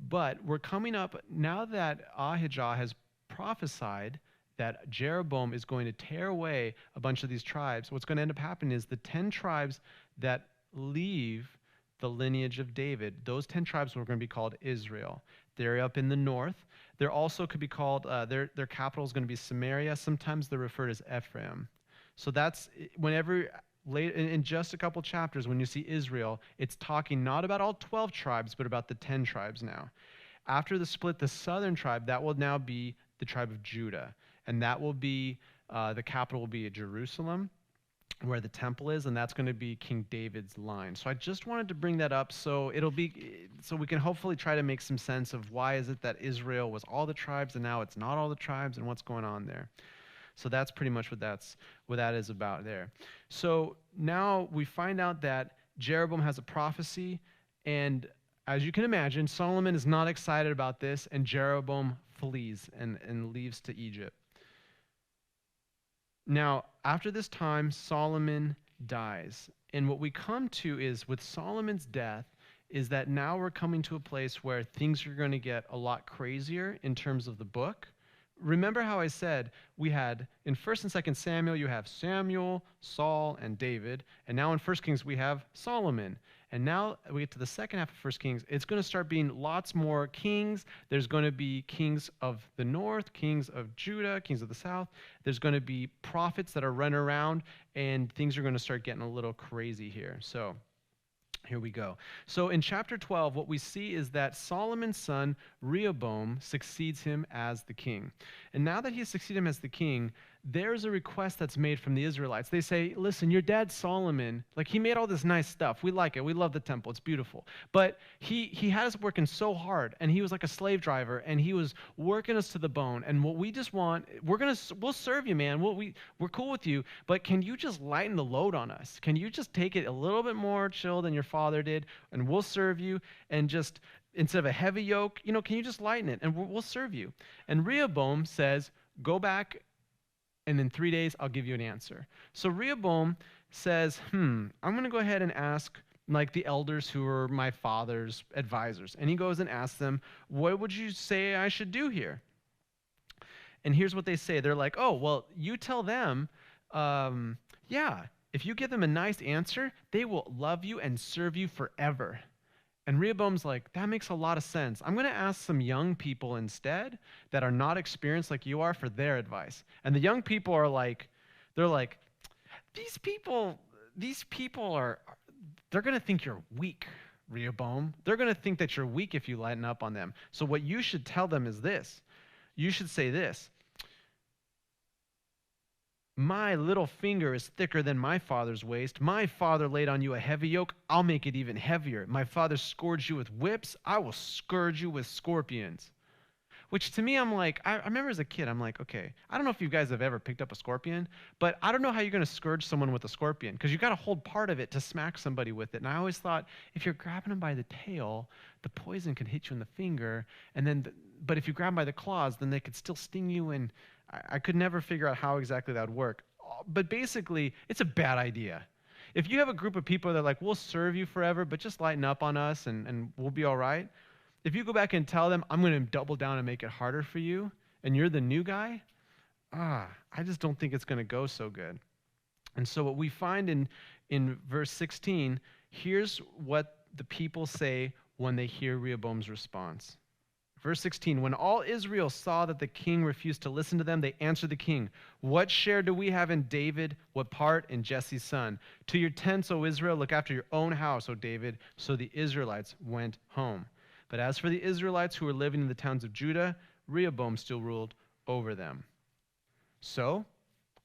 S1: But we're coming up, now that Ahijah has prophesied that Jeroboam is going to tear away a bunch of these tribes, what's going to end up happening is the 10 tribes that leave the lineage of David, those 10 tribes were going to be called Israel. They're up in the north. They're also could be called, their capital is going to be Samaria. Sometimes they're referred as Ephraim. So that's whenever, in just a couple chapters, when you see Israel, it's talking not about all 12 tribes, but about the 10 tribes now. After the split, the southern tribe, that will now be the tribe of Judah. And that will be, the capital will be Jerusalem, where the temple is, and that's going to be King David's line. So I just wanted to bring that up so we can hopefully try to make some sense of why is it that Israel was all the tribes and now it's not all the tribes and what's going on there. So that's pretty much what that is about there. So now we find out that Jeroboam has a prophecy, and as you can imagine, Solomon is not excited about this, and Jeroboam flees and leaves to Egypt. Now, after this time, Solomon dies. And what we come to is, with Solomon's death, is that now we're coming to a place where things are going to get a lot crazier in terms of the book. Remember how I said we had, in 1st and 2nd Samuel, you have Samuel, Saul, and David. And now in 1 Kings, we have Solomon. And now we get to the second half of 1 Kings. It's going to start being lots more kings. There's going to be kings of the north, kings of Judah, kings of the south. There's going to be prophets that are running around, and things are going to start getting a little crazy here. So here we go. So in chapter 12, what we see is that Solomon's son, Rehoboam, succeeds him as the king. And now that he has succeeded him as the king, there's a request that's made from the Israelites. They say, listen, your dad Solomon, like he made all this nice stuff. We like it. We love the temple. It's beautiful. But he had us working so hard, and he was like a slave driver, and he was working us to the bone. And what we just want, we'll serve you, man. We're cool with you, but can you just lighten the load on us? Can you just take it a little bit more chill than your father did, and we'll serve you, and just instead of a heavy yoke, can you just lighten it, and we'll serve you? And Rehoboam says, go back, and in 3 days, I'll give you an answer. So Rehoboam says, I'm going to go ahead and ask like the elders who are my father's advisors. And he goes and asks them, what would you say I should do here? And here's what they say. They're like, oh, well, you tell them, if you give them a nice answer, they will love you and serve you forever. And Rehoboam's like, that makes a lot of sense. I'm going to ask some young people instead that are not experienced like you are for their advice. And the young people are like, they're like, these people they're going to think you're weak, Rehoboam. They're going to think that you're weak if you lighten up on them. So what you should tell them is this. You should say this. My little finger is thicker than my father's waist. My father laid on you a heavy yoke. I'll make it even heavier. My father scourged you with whips. I will scourge you with scorpions. Which to me, I'm like, I remember as a kid, I'm like, okay, I don't know if you guys have ever picked up a scorpion, but I don't know how you're going to scourge someone with a scorpion, because you got to hold part of it to smack somebody with it. And I always thought, if you're grabbing them by the tail, the poison could hit you in the finger, and then, but if you grab them by the claws, then they could still sting you, and I could never figure out how exactly that would work. But basically, it's a bad idea. If you have a group of people that are like, we'll serve you forever, but just lighten up on us and we'll be all right. If you go back and tell them, I'm going to double down and make it harder for you, and you're the new guy, I just don't think it's going to go so good. And so what we find in verse 16, here's what the people say when they hear Rehoboam's response. Verse 16, when all Israel saw that the king refused to listen to them, they answered the king, what share do we have in David? What part in Jesse's son? To your tents, O Israel, look after your own house, O David. So the Israelites went home. But as for the Israelites who were living in the towns of Judah, Rehoboam still ruled over them. So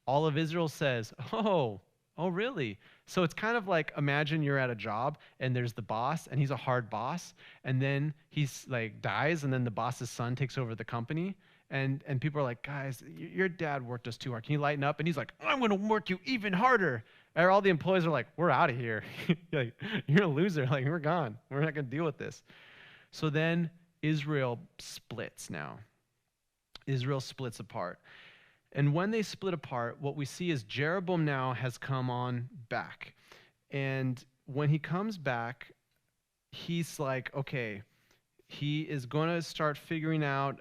S1: all of Israel says, oh, really? So it's kind of like, imagine you're at a job and there's the boss and he's a hard boss, and then he's like dies, and then the boss's son takes over the company, and people are like, guys, your dad worked us too hard. Can you lighten up? And he's like, I'm going to work you even harder. And all the employees are like, we're out of here. Like, you're a loser. Like, we're gone. We're not going to deal with this. So then Israel splits now. Israel splits apart. And when they split apart, what we see is Jeroboam now has come on back. And when he comes back, he's like, okay, he is going to start figuring out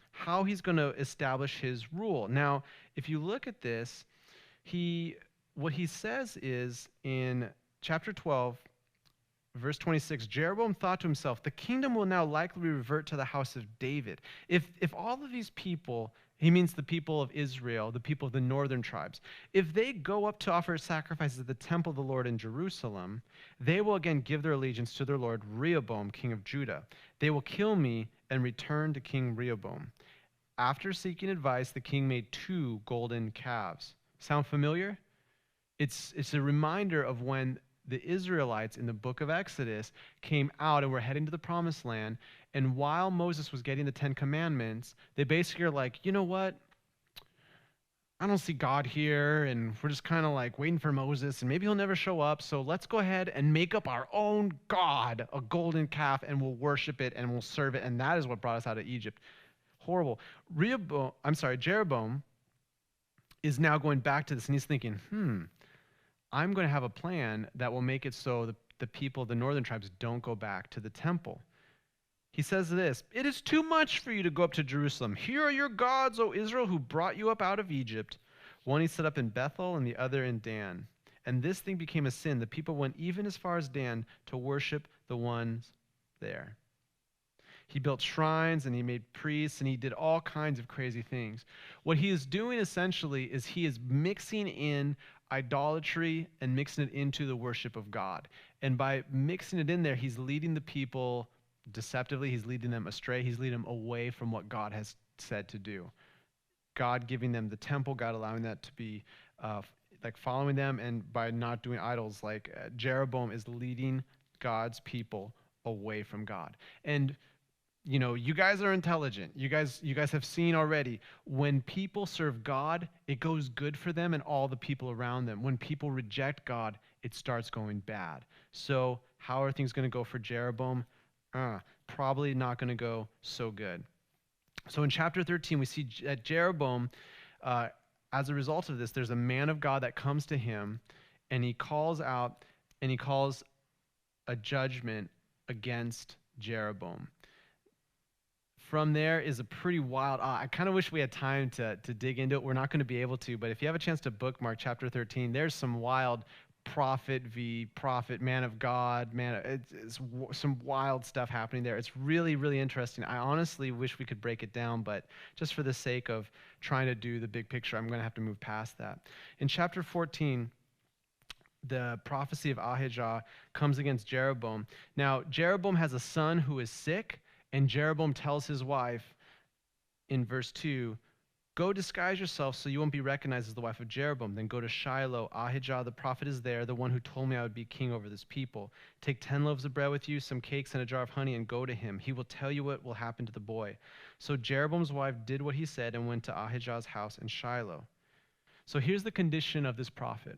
S1: how he's going to establish his rule. Now, if you look at this, what he says is in chapter 12, verse 26, Jeroboam thought to himself, the kingdom will now likely revert to the house of David. If all of these people, he means the people of Israel, the people of the northern tribes, if they go up to offer sacrifices at the temple of the Lord in Jerusalem, they will again give their allegiance to their lord Rehoboam, king of Judah. They will kill me and return to King Rehoboam. After seeking advice, the king made 2 golden calves. Sound familiar? It's a reminder of when the Israelites in the book of Exodus came out and were heading to the promised land. And while Moses was getting the 10 commandments, they basically are like, you know what? I don't see God here, and we're just kind of like waiting for Moses, and maybe he'll never show up. So let's go ahead and make up our own God, a golden calf, and we'll worship it and we'll serve it. And that is what brought us out of Egypt. Horrible. Jeroboam is now going back to this, and he's thinking, I'm going to have a plan that will make it so the people, the northern tribes, don't go back to the temple. He says this, it is too much for you to go up to Jerusalem. Here are your gods, O Israel, who brought you up out of Egypt. One he set up in Bethel and the other in Dan. And this thing became a sin. The people went even as far as Dan to worship the ones there. He built shrines and he made priests and he did all kinds of crazy things. What he is doing essentially is he is mixing in idolatry and mixing it into the worship of God. And by mixing it in there, he's leading the people deceptively. He's leading them astray. He's leading them away from what God has said to do. God giving them the temple, God allowing that to be like following them, and by not doing idols, like Jeroboam is leading God's people away from God. And you know, you guys are intelligent. You guys have seen already, when people serve God, it goes good for them and all the people around them. When people reject God, it starts going bad. So how are things going to go for Jeroboam? Probably not going to go so good. So in chapter 13, we see that Jeroboam, as a result of this, there's a man of God that comes to him, and he calls out, and he calls a judgment against Jeroboam. From there is a pretty wild, I kind of wish we had time to dig into it. We're not going to be able to, but if you have a chance to bookmark chapter 13, there's some wild prophet v. prophet, man of God, it's some wild stuff happening there. It's really, really interesting. I honestly wish we could break it down, but just for the sake of trying to do the big picture, I'm going to have to move past that. In chapter 14, the prophecy of Ahijah comes against Jeroboam. Now, Jeroboam has a son who is sick, and Jeroboam tells his wife in verse 2, go disguise yourself so you won't be recognized as the wife of Jeroboam. Then go to Shiloh. Ahijah the prophet is there, the one who told me I would be king over this people. Take 10 loaves of bread with you, some cakes, and a jar of honey, and go to him. He will tell you what will happen to the boy. So Jeroboam's wife did what he said and went to Ahijah's house in Shiloh. So here's the condition of this prophet.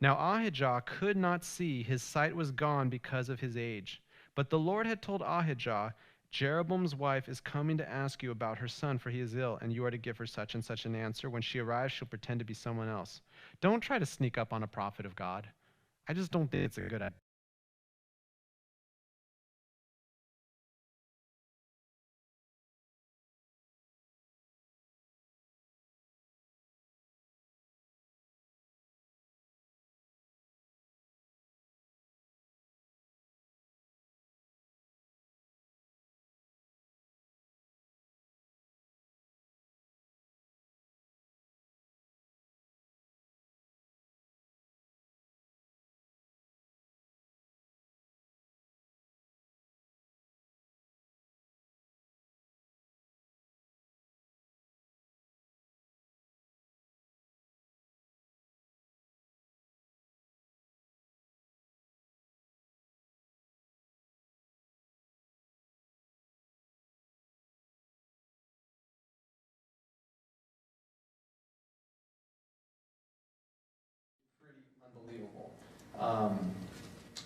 S1: Now Ahijah could not see. His sight was gone because of his age. But the Lord had told Ahijah, Jeroboam's wife is coming to ask you about her son, for he is ill, and you are to give her such and such an answer. When she arrives, she'll pretend to be someone else. Don't try to sneak up on a prophet of God. I just don't think it's a good idea.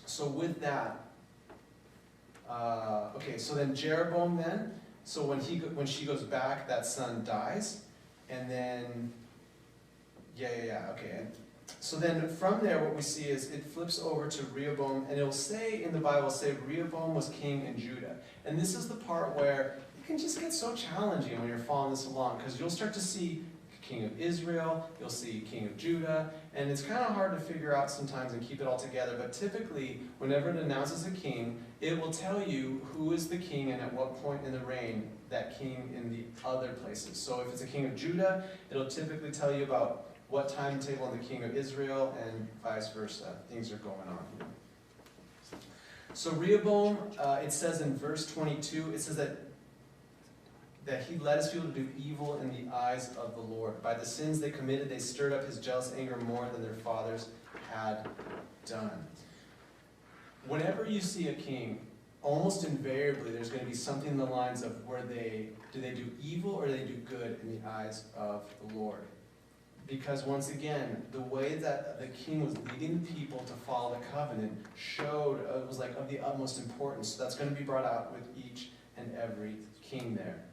S2: So with that, okay, so then Jeroboam then, so when she goes back, that son dies, and then, okay. So then from there, what we see is it flips over to Rehoboam, and it'll say in the Bible, Rehoboam was king in Judah. And this is the part where it can just get so challenging when you're following this along, because you'll start to see king of Israel, you'll see king of Judah, and it's kind of hard to figure out sometimes and keep it all together, but typically, whenever it announces a king, it will tell you who is the king and at what point in the reign that king in the other places. So if it's a king of Judah, it'll typically tell you about what timetable in the king of Israel, and vice versa. Things are going on here. So Rehoboam, it says in verse 22, it says that he led his people to do evil in the eyes of the Lord. By the sins they committed, they stirred up his jealous anger more than their fathers had done. Whenever you see a king, almost invariably there's going to be something in the lines of where do they do evil or do they do good in the eyes of the Lord? Because once again, the way that the king was leading the people to follow the covenant showed, it was like of the utmost importance. So that's going to be brought out with each and every king there.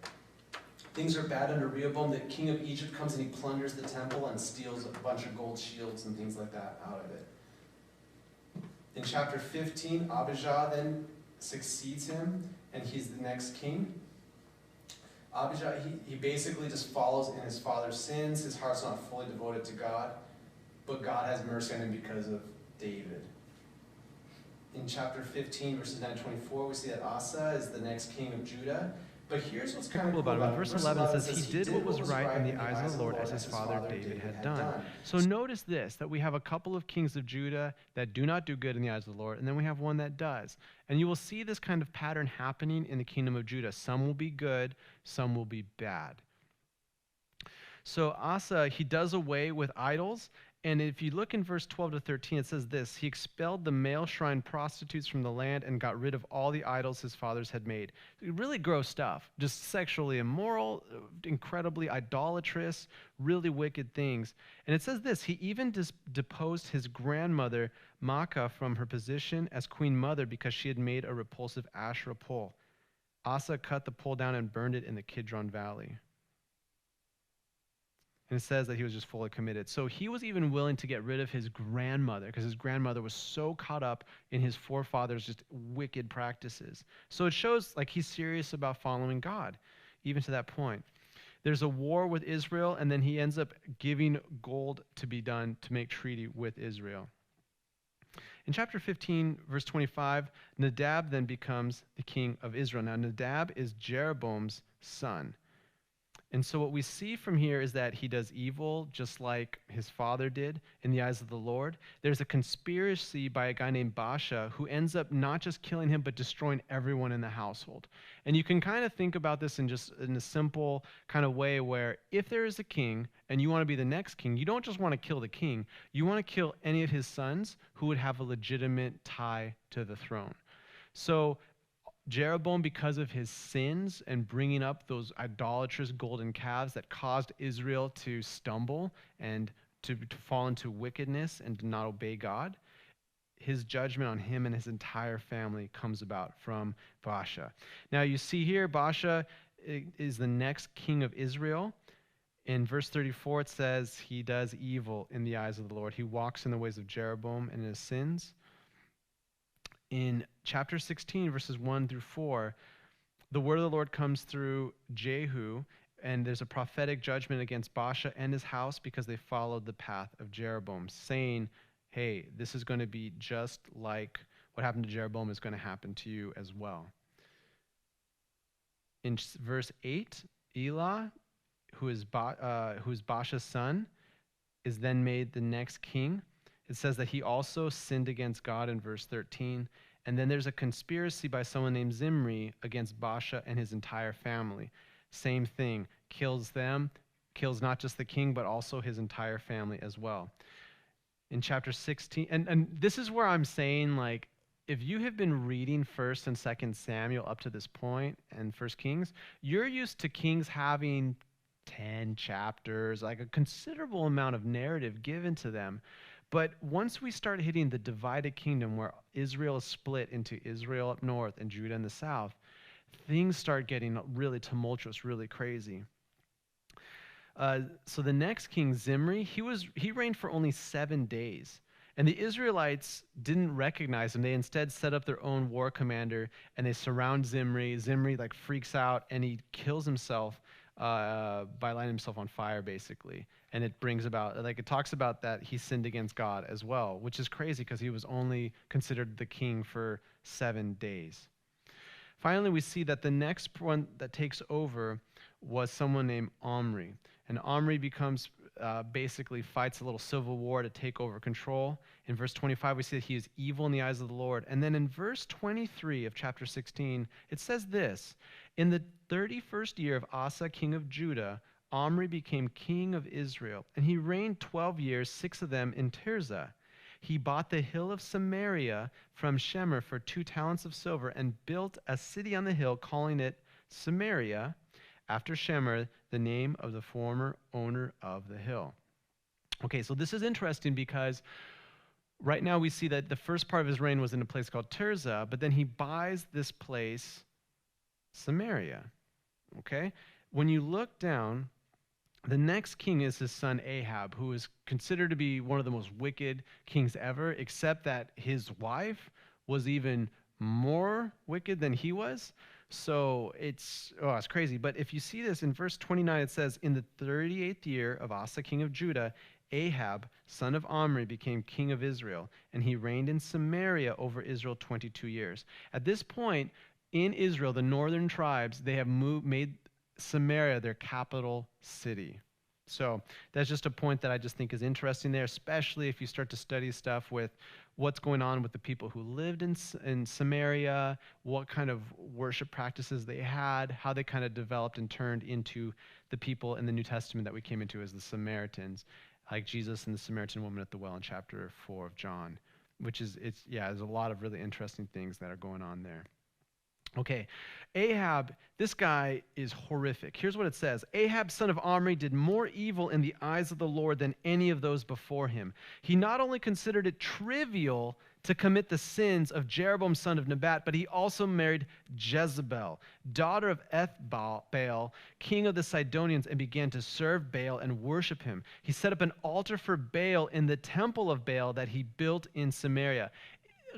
S2: Things are bad under Rehoboam. The king of Egypt comes and he plunders the temple and steals a bunch of gold shields and things like that out of it. In chapter 15, Abijah then succeeds him, and he's the next king. Abijah, he basically just follows in his father's sins. His heart's not fully devoted to God, but God has mercy on him because of David. In chapter 15, verses 9 to 24, we see that Asa is the next king of Judah. But here's what's kind of cool about him.
S1: Verse 11 says, he did what was right in the eyes of the Lord, as his father David had done. So notice this, that we have a couple of kings of Judah that do not do good in the eyes of the Lord, and then we have one that does. And you will see this kind of pattern happening in the kingdom of Judah. Some will be good, some will be bad. So Asa, he does away with idols. And if you look in verse 12 to 13, it says this: he expelled the male shrine prostitutes from the land and got rid of all the idols his fathers had made. Really gross stuff, just sexually immoral, incredibly idolatrous, really wicked things. And it says this: he even deposed his grandmother, Maacah, from her position as queen mother because she had made a repulsive Asherah pole. Asa cut the pole down and burned it in the Kidron Valley. And it says that he was just fully committed. So he was even willing to get rid of his grandmother because his grandmother was so caught up in his forefathers' just wicked practices. So it shows like he's serious about following God, even to that point. There's a war with Israel, and then he ends up giving gold to be done to make treaty with Israel. In chapter 15, verse 25, Nadab then becomes the king of Israel. Now, Nadab is Jeroboam's son. And so what we see from here is that he does evil just like his father did in the eyes of the Lord. There's a conspiracy by a guy named Baasha who ends up not just killing him, but destroying everyone in the household. And you can kind of think about this in a simple kind of way where if there is a king and you want to be the next king, you don't just want to kill the king. You want to kill any of his sons who would have a legitimate tie to the throne. So Jeroboam, because of his sins and bringing up those idolatrous golden calves that caused Israel to stumble and to fall into wickedness and to not obey God, his judgment on him and his entire family comes about from Baasha. Now you see here, Baasha is the next king of Israel. In verse 34, it says he does evil in the eyes of the Lord. He walks in the ways of Jeroboam and his sins. In chapter 16, verses 1 through 4, the word of the Lord comes through Jehu, and there's a prophetic judgment against Baasha and his house because they followed the path of Jeroboam, saying, hey, this is going to be just like what happened to Jeroboam is going to happen to you as well. In verse 8, Elah, who is Baasha's son, is then made the next king. It says that he also sinned against God in verse 13. And then there's a conspiracy by someone named Zimri against Baasha and his entire family. Same thing, kills them, kills not just the king, but also his entire family as well. In chapter 16, and this is where I'm saying, like, if you have been reading 1st and 2nd Samuel up to this point and 1 Kings, you're used to kings having 10 chapters, like a considerable amount of narrative given to them. But once we start hitting the divided kingdom where Israel is split into Israel up north and Judah in the south, things start getting really tumultuous, really crazy. So the next king, Zimri, he reigned for only 7 days. And the Israelites didn't recognize him. They instead set up their own war commander, and they surround Zimri. Zimri like freaks out, and he kills himself by lighting himself on fire, basically. And it brings about, like it talks about that he sinned against God as well, which is crazy because he was only considered the king for 7 days. Finally, we see that the next one that takes over was someone named Omri. And Omri becomes basically fights a little civil war to take over control. In verse 25, we see that he is evil in the eyes of the Lord. And then in verse 23 of chapter 16, it says this: in the 31st year of Asa, king of Judah, Omri became king of Israel, and he reigned 12 years, 6 of them in Tirzah. He bought the hill of Samaria from Shemar for 2 talents of silver and built a city on the hill, calling it Samaria, after Shemar, the name of the former owner of the hill. Okay, so this is interesting because right now we see that the first part of his reign was in a place called Tirzah, but then he buys this place, Samaria. Okay? When you look down, the next king is his son Ahab, who is considered to be one of the most wicked kings ever, except that his wife was even more wicked than he was. So it's crazy. But if you see this in verse 29, it says, in the 38th year of Asa, king of Judah, Ahab, son of Omri, became king of Israel, and he reigned in Samaria over Israel 22 years. At this point, in Israel, the northern tribes, they have made Samaria their capital city. So that's just a point that I just think is interesting there, especially if you start to study stuff with what's going on with the people who lived in Samaria, what kind of worship practices they had, how they kind of developed and turned into the people in the New Testament that we came into as the Samaritans, like Jesus and the Samaritan woman at the well in chapter 4 of John, there's a lot of really interesting things that are going on there. Okay, Ahab, this guy is horrific. Here's what it says. Ahab, son of Omri, did more evil in the eyes of the Lord than any of those before him. He not only considered it trivial to commit the sins of Jeroboam, son of Nebat, but he also married Jezebel, daughter of Ethbaal, king of the Sidonians, and began to serve Baal and worship him. He set up an altar for Baal in the temple of Baal that he built in Samaria.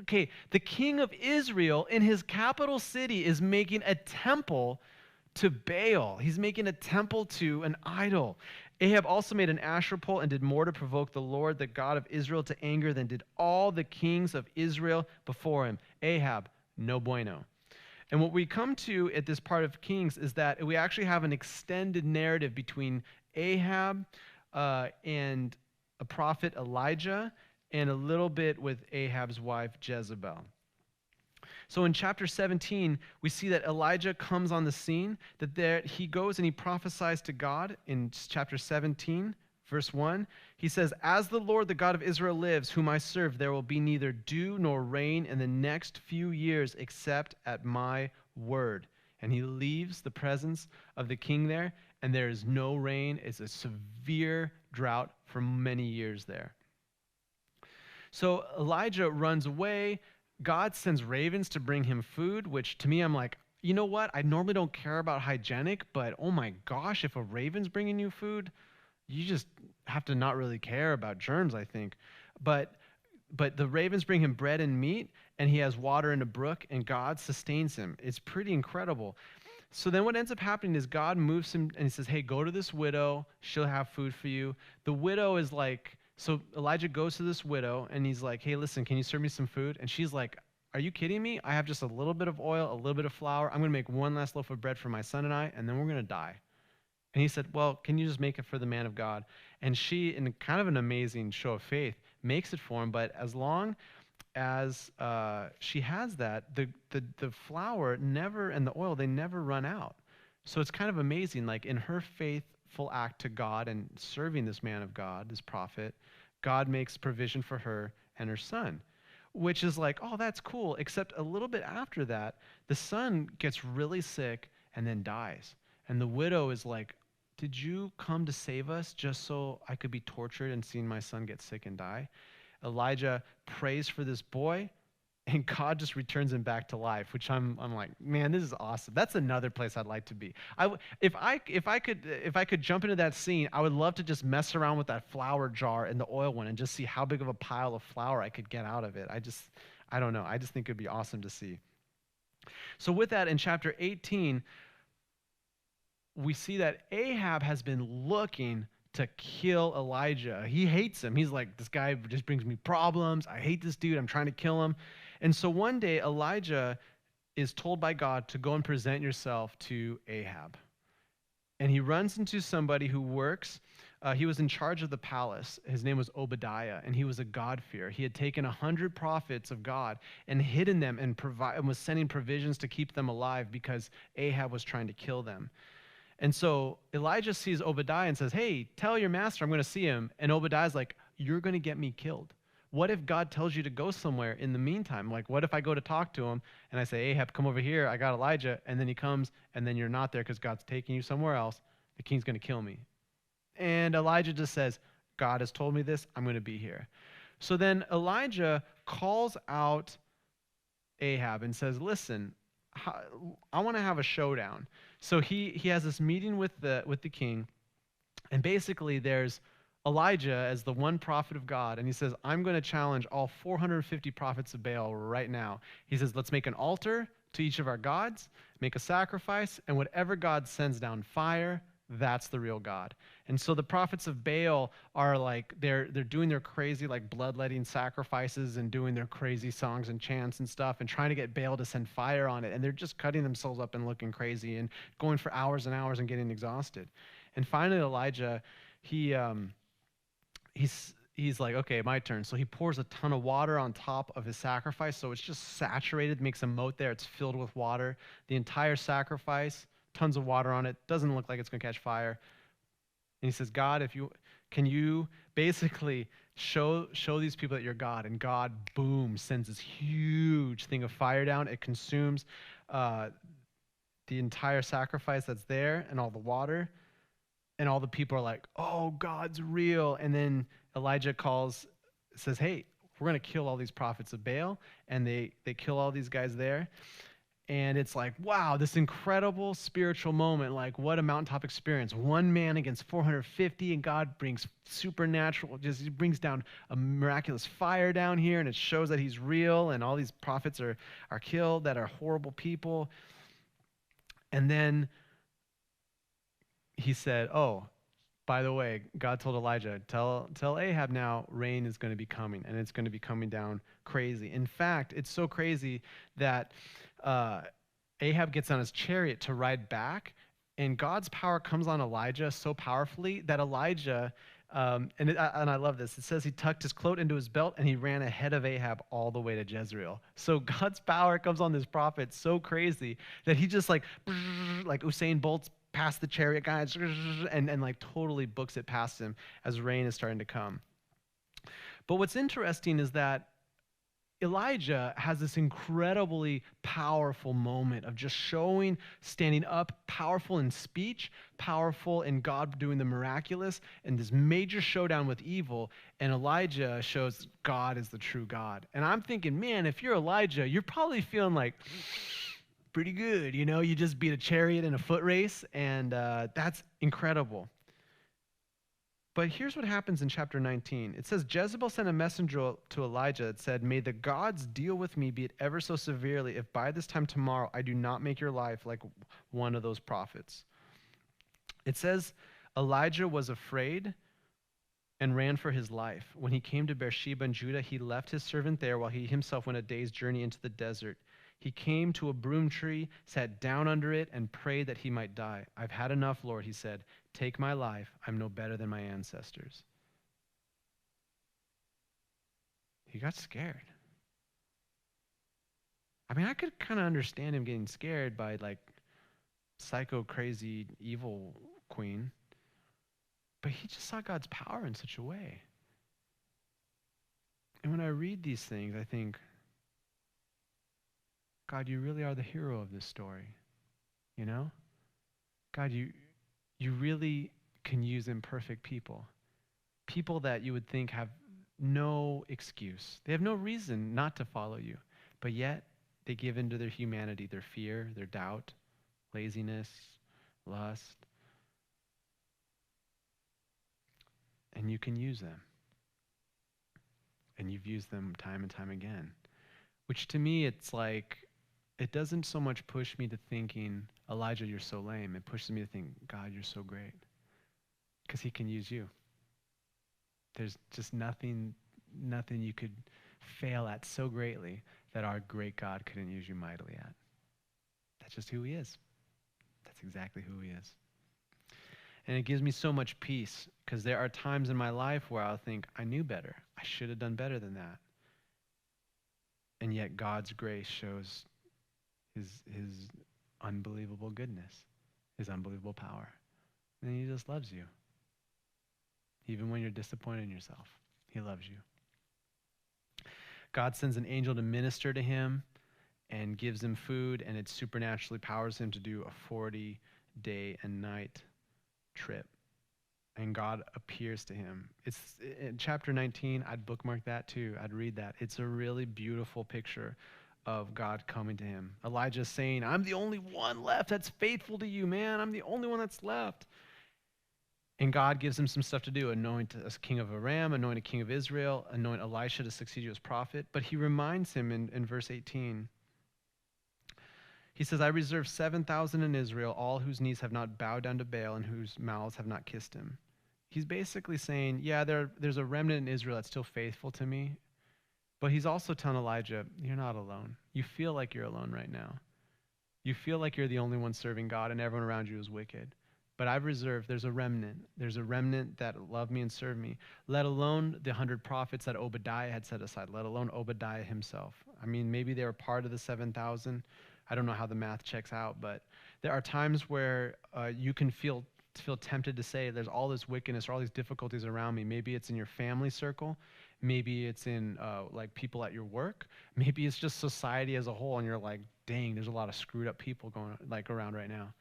S1: Okay, the king of Israel in his capital city is making a temple to Baal. He's making a temple to an idol. Ahab also made an Asherah pole and did more to provoke the Lord, the God of Israel, to anger than did all the kings of Israel before him. Ahab, no bueno. And what we come to at this part of Kings is that we actually have an extended narrative between Ahab and a prophet Elijah, and a little bit with Ahab's wife Jezebel. So in chapter 17, we see that Elijah comes on the scene, that there he goes and he prophesies to God in chapter 17, verse 1. He says, as the Lord, the God of Israel lives, whom I serve, there will be neither dew nor rain in the next few years except at my word. And he leaves the presence of the king there, and there is no rain. It's a severe drought for many years there. So Elijah runs away. God sends ravens to bring him food, which to me, I'm like, you know what? I normally don't care about hygienic, but oh my gosh, if a raven's bringing you food, you just have to not really care about germs, I think. But the ravens bring him bread and meat, and he has water in a brook, and God sustains him. It's pretty incredible. So then what ends up happening is God moves him, and he says, hey, go to this widow. She'll have food for you. The widow is like, so Elijah goes to this widow, and he's like, hey, listen, can you serve me some food? And she's like, are you kidding me? I have just a little bit of oil, a little bit of flour. I'm going to make one last loaf of bread for my son and I, and then we're going to die. And he said, well, can you just make it for the man of God? And she, in kind of an amazing show of faith, makes it for him. But as long as she has that, the flour never and the oil, they never run out. So it's kind of amazing, like in her faithful act to God and serving this man of God, this prophet, God makes provision for her and her son, which is like, oh, that's cool. Except a little bit after that, the son gets really sick and then dies. And the widow is like, did you come to save us just so I could be tortured and seeing my son get sick and die? Elijah prays for this boy, and God just returns him back to life, which I'm like, man, this is awesome. That's another place I'd like to be. If I could jump into that scene, I would love to just mess around with that flour jar and the oil one and just see how big of a pile of flour I could get out of it. I don't know. I just think it'd be awesome to see. So with that, in chapter 18, we see that Ahab has been looking to kill Elijah. He hates him. He's like, this guy just brings me problems. I hate this dude. I'm trying to kill him. And so one day, Elijah is told by God to go and present yourself to Ahab. And he runs into somebody who works. He was in charge of the palace. His name was Obadiah, and he was a God-fearer. He had taken 100 prophets of God and hidden them and was sending provisions to keep them alive because Ahab was trying to kill them. And so Elijah sees Obadiah and says, hey, tell your master I'm going to see him. And Obadiah's like, you're going to get me killed. What if God tells you to go somewhere in the meantime? Like, what if I go to talk to him and I say, Ahab, come over here. I got Elijah. And then he comes and then you're not there because God's taking you somewhere else. The king's going to kill me. And Elijah just says, God has told me this. I'm going to be here. So then Elijah calls out Ahab and says, listen, I want to have a showdown. So he has this meeting with the king, and basically there's Elijah as the one prophet of God, and he says, I'm going to challenge all 450 prophets of Baal right now. He says, let's make an altar to each of our gods, make a sacrifice, and whatever God sends down fire, that's the real God. And so the prophets of Baal are like, they're doing their crazy like bloodletting sacrifices and doing their crazy songs and chants and stuff and trying to get Baal to send fire on it. And they're just cutting themselves up and looking crazy and going for hours and hours and getting exhausted. And finally Elijah, he's like, okay, my turn. So he pours a ton of water on top of his sacrifice. So it's just saturated, makes a moat there. It's filled with water. The entire sacrifice, tons of water on it. Doesn't look like it's going to catch fire. And he says, God, can you basically show these people that you're God? And God, boom, sends this huge thing of fire down. It consumes the entire sacrifice that's there and all the water. And all the people are like, oh, God's real. And then Elijah says, hey, we're going to kill all these prophets of Baal. And they kill all these guys there. And it's like, wow, this incredible spiritual moment. Like, what a mountaintop experience. One man against 450, and God brings supernatural, he brings down a miraculous fire down here, and it shows that he's real, and all these prophets are killed that are horrible people. And then he said, oh, by the way, God told Elijah, tell Ahab now rain is going to be coming, and it's going to be coming down crazy. In fact, it's so crazy that Ahab gets on his chariot to ride back, and God's power comes on Elijah so powerfully that Elijah, and I love this, it says he tucked his cloak into his belt and he ran ahead of Ahab all the way to Jezreel. So God's power comes on this prophet so crazy that he just like Usain Bolt's past the chariot guy and like totally books it past him as rain is starting to come. But what's interesting is that Elijah has this incredibly powerful moment of just standing up, powerful in speech, powerful in God doing the miraculous, and this major showdown with evil. And Elijah shows God is the true God. And I'm thinking, man, if you're Elijah, you're probably feeling like pretty good. You know, you just beat a chariot in a foot race, and that's incredible. But here's what happens in chapter 19. It says, Jezebel sent a messenger to Elijah that said, may the gods deal with me, be it ever so severely, if by this time tomorrow I do not make your life like one of those prophets. It says, Elijah was afraid and ran for his life. When he came to Beersheba in Judah, he left his servant there while he himself went a day's journey into the desert. He came to a broom tree, sat down under it, and prayed that he might die. I've had enough, Lord, he said. Take my life. I'm no better than my ancestors. He got scared. I mean, I could kind of understand him getting scared by like psycho, crazy, evil queen. But he just saw God's power in such a way. And when I read these things, I think, God, you really are the hero of this story, you know? God, you really can use imperfect people. People that you would think have no excuse. They have no reason not to follow you. But yet, they give into their humanity, their fear, their doubt, laziness, lust. And you can use them. And you've used them time and time again. Which to me, it's like, it doesn't so much push me to thinking, Elijah, you're so lame. It pushes me to think, God, you're so great. Because he can use you. There's just nothing you could fail at so greatly that our great God couldn't use you mightily at. That's just who he is. That's exactly who he is. And it gives me so much peace, because there are times in my life where I'll think, I knew better. I should have done better than that. And yet God's grace shows his unbelievable goodness, his unbelievable power. And he just loves you. Even when you're disappointed in yourself, he loves you. God sends an angel to minister to him and gives him food, and it supernaturally powers him to do a 40-day and night trip. And God appears to him. It's in chapter 19, I'd bookmark that too. I'd read that. It's a really beautiful picture of God coming to him. Elijah's saying, I'm the only one left that's faithful to you, man. I'm the only one that's left. And God gives him some stuff to do. Anoint as king of Aram, anoint a king of Israel, anoint Elisha to succeed you as prophet. But he reminds him in verse 18, he says, I reserve 7,000 in Israel, all whose knees have not bowed down to Baal and whose mouths have not kissed him. He's basically saying, yeah, there's a remnant in Israel that's still faithful to me. But he's also telling Elijah, you're not alone. You feel like you're alone right now. You feel like you're the only one serving God and everyone around you is wicked. But I've reserved, there's a remnant. There's a remnant that love me and serve me, let alone the 100 prophets that Obadiah had set aside, let alone Obadiah himself. I mean, maybe they were part of the 7,000. I don't know how the math checks out, but there are times where you can feel tempted to say there's all this wickedness or all these difficulties around me. Maybe it's in your family circle. Maybe it's in like people at your work. Maybe it's just society as a whole, and you're like, dang, there's a lot of screwed up people going like around right now.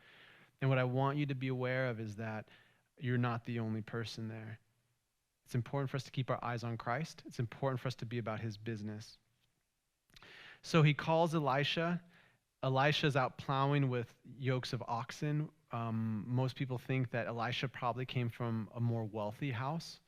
S1: And what I want you to be aware of is that you're not the only person there. It's important for us to keep our eyes on Christ. It's important for us to be about his business. So he calls Elisha. Elisha's out plowing with yokes of oxen. Most people think that Elisha probably came from a more wealthy house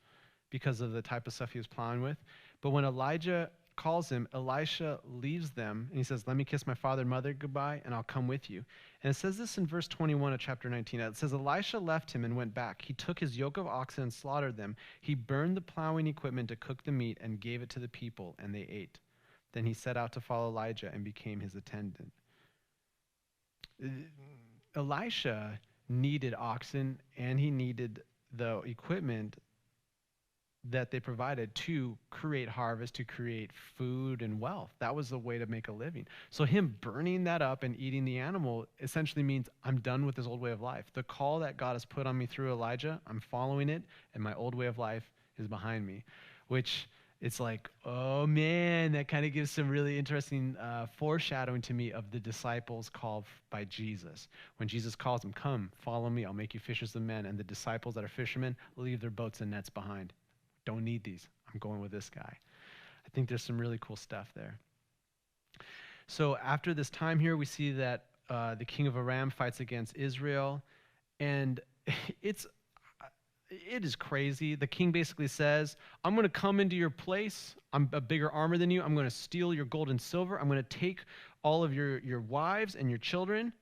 S1: because of the type of stuff he was plowing with. But when Elijah calls him, Elisha leaves them, and he says, let me kiss my father and mother goodbye, and I'll come with you. And it says this in verse 21 of chapter 19. It says, Elisha left him and went back. He took his yoke of oxen and slaughtered them. He burned the plowing equipment to cook the meat and gave it to the people, and they ate. Then he set out to follow Elijah and became his attendant. Elisha needed oxen, and he needed the equipment that they provided to create harvest, to create food and wealth. That was the way to make a living. So him burning that up and eating the animal essentially means I'm done with this old way of life. The call that God has put on me through Elijah, I'm following it, and my old way of life is behind me, which it's like, oh man, that kind of gives some really interesting foreshadowing to me of the disciples called by Jesus. When Jesus calls them, come, follow me, I'll make you fishers of men. And the disciples that are fishermen leave their boats and nets behind. Don't need these. I'm going with this guy. I think there's some really cool stuff there. So after this time here, we see that the king of Aram fights against Israel. And it is crazy. The king basically says, I'm going to come into your place. I'm a bigger armor than you. I'm going to steal your gold and silver. I'm going to take all of your wives and your children,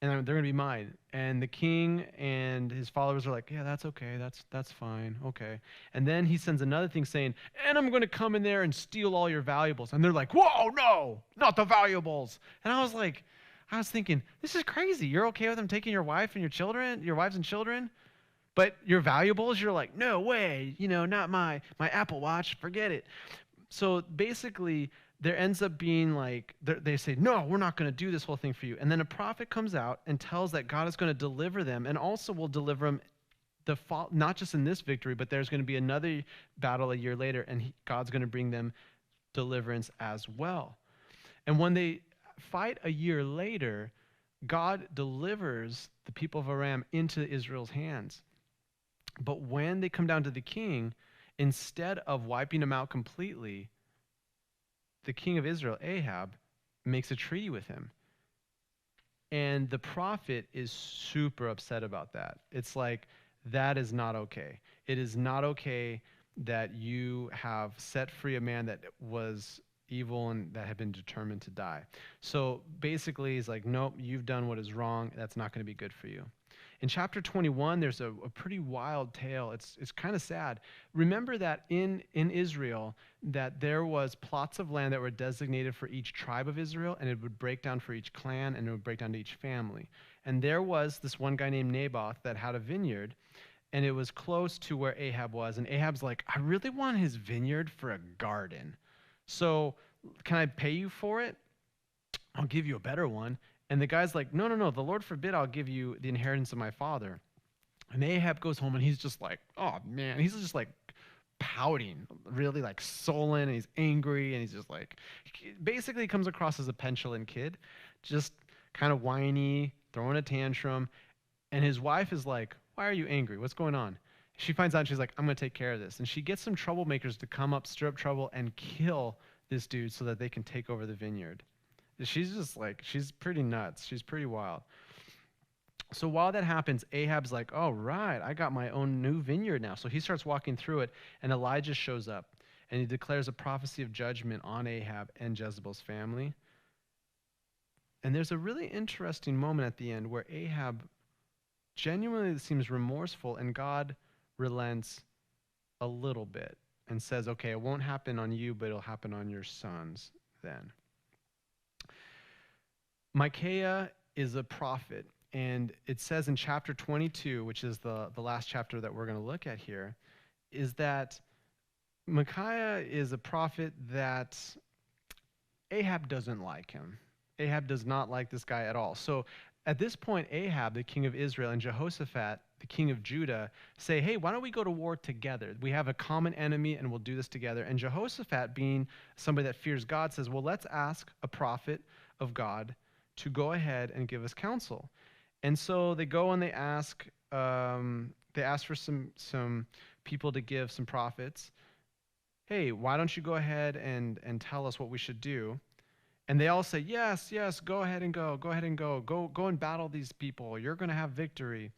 S1: and they're going to be mine. And the king and his followers are like, yeah, that's okay. That's fine. Okay. And then he sends another thing saying, and I'm going to come in there and steal all your valuables. And they're like, whoa, no, not the valuables. And I was thinking, this is crazy. You're okay with them taking your wife and your children, your wives and children? But your valuables, you're like, no way, not my Apple Watch, forget it. So basically, there ends up being like, they say, no, we're not going to do this whole thing for you. And then a prophet comes out and tells that God is going to deliver them, and also will deliver them not just in this victory, but there's going to be another battle a year later, and God's going to bring them deliverance as well. And when they fight a year later, God delivers the people of Aram into Israel's hands. But when they come down to the king, instead of wiping him out completely, the king of Israel, Ahab, makes a treaty with him. And the prophet is super upset about that. It's like, that is not okay. It is not okay that you have set free a man that was evil and that had been determined to die. So basically, he's like, nope, you've done what is wrong. That's not going to be good for you. In chapter 21, there's a pretty wild tale. It's kind of sad. Remember that in Israel, that there was plots of land that were designated for each tribe of Israel, and it would break down for each clan, and it would break down to each family. And there was this one guy named Naboth that had a vineyard, and it was close to where Ahab was. And Ahab's like, I really want his vineyard for a garden. So can I pay you for it? I'll give you a better one. And the guy's like, no, the Lord forbid I'll give you the inheritance of my father. And Ahab goes home and he's just like, oh man, he's just like pouting, really like sullen, and he's angry, and he's just like, basically comes across as a petulant kid, just kind of whiny, throwing a tantrum. And his wife is like, why are you angry? What's going on? She finds out and she's like, I'm going to take care of this. And she gets some troublemakers to come up, stir up trouble, and kill this dude so that they can take over the vineyard. She's just like, she's pretty nuts. She's pretty wild. So while that happens, Ahab's like, oh, right, I got my own new vineyard now. So he starts walking through it, and Elijah shows up, and he declares a prophecy of judgment on Ahab and Jezebel's family. And there's a really interesting moment at the end where Ahab genuinely seems remorseful, and God relents a little bit and says, okay, it won't happen on you, but it'll happen on your sons then. Micaiah is a prophet, and it says in chapter 22, which is the last chapter that we're going to look at here, is that Micaiah is a prophet that Ahab doesn't like him. Ahab does not like this guy at all. So at this point, Ahab, the king of Israel, and Jehoshaphat, the king of Judah, say, hey, why don't we go to war together? We have a common enemy, and we'll do this together. And Jehoshaphat, being somebody that fears God, says, well, let's ask a prophet of God to go ahead and give us counsel. And so they go and they ask for some people to give some prophets. Hey, why don't you go ahead and tell us what we should do? And they all say, yes, go ahead and go. Go ahead and go. Go and battle these people. You're going to have victory.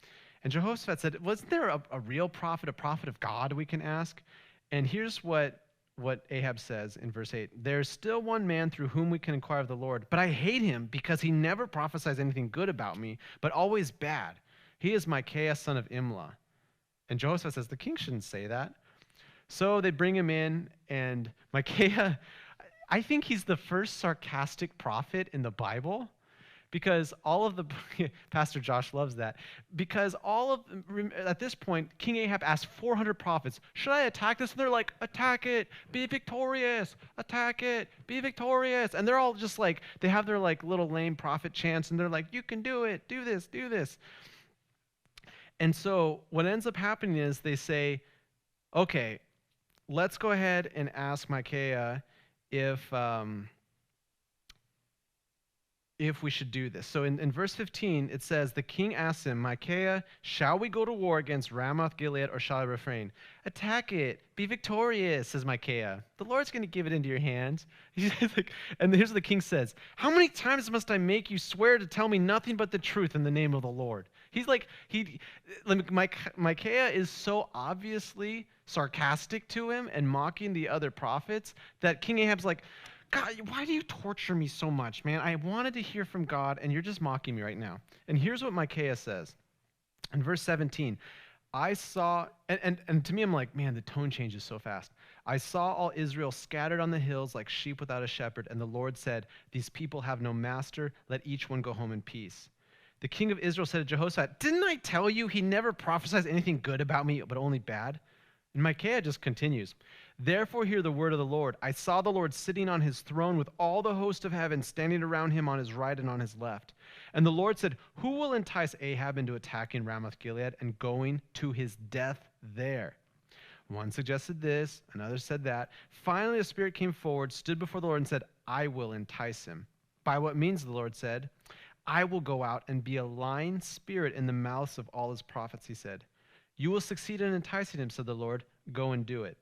S1: And Jehoshaphat said, wasn't there a real prophet, a prophet of God we can ask? And here's what Ahab says in verse 8. There's still one man through whom we can inquire of the Lord, but I hate him because he never prophesies anything good about me, but always bad. He is Micaiah, son of Imlah. And Jehoshaphat says, the king shouldn't say that. So they bring him in, and Micaiah, I think he's the first sarcastic prophet in the Bible, because all of the, Pastor Josh loves that, because at this point, King Ahab asked 400 prophets, should I attack this? And they're like, attack it, be victorious, attack it, be victorious. And they're all just like, they have their like little lame prophet chants, and they're like, you can do it, do this, do this. And so what ends up happening is they say, okay, let's go ahead and ask Micaiah if we should do this. So in verse 15, it says, the king asks him, Micaiah, shall we go to war against Ramoth Gilead, or shall I refrain? Attack it, be victorious, says Micaiah. The Lord's going to give it into your hands. And here's what the king says, how many times must I make you swear to tell me nothing but the truth in the name of the Lord? He's like, Micaiah is so obviously sarcastic to him and mocking the other prophets that King Ahab's like, God, why do you torture me so much, man? I wanted to hear from God, and you're just mocking me right now. And here's what Micaiah says. In verse 17, I saw, and to me, I'm like, man, the tone changes so fast. I saw all Israel scattered on the hills like sheep without a shepherd, and the Lord said, these people have no master. Let each one go home in peace. The king of Israel said to Jehoshaphat, didn't I tell you he never prophesies anything good about me, but only bad? And Micaiah just continues, therefore hear the word of the Lord. I saw the Lord sitting on his throne with all the host of heaven standing around him on his right and on his left. And the Lord said, who will entice Ahab into attacking Ramoth Gilead and going to his death there? One suggested this, another said that. Finally a spirit came forward, stood before the Lord and said, I will entice him. By what means, the Lord said, I will go out and be a lying spirit in the mouths of all his prophets, he said. You will succeed in enticing him, said the Lord. Go and do it.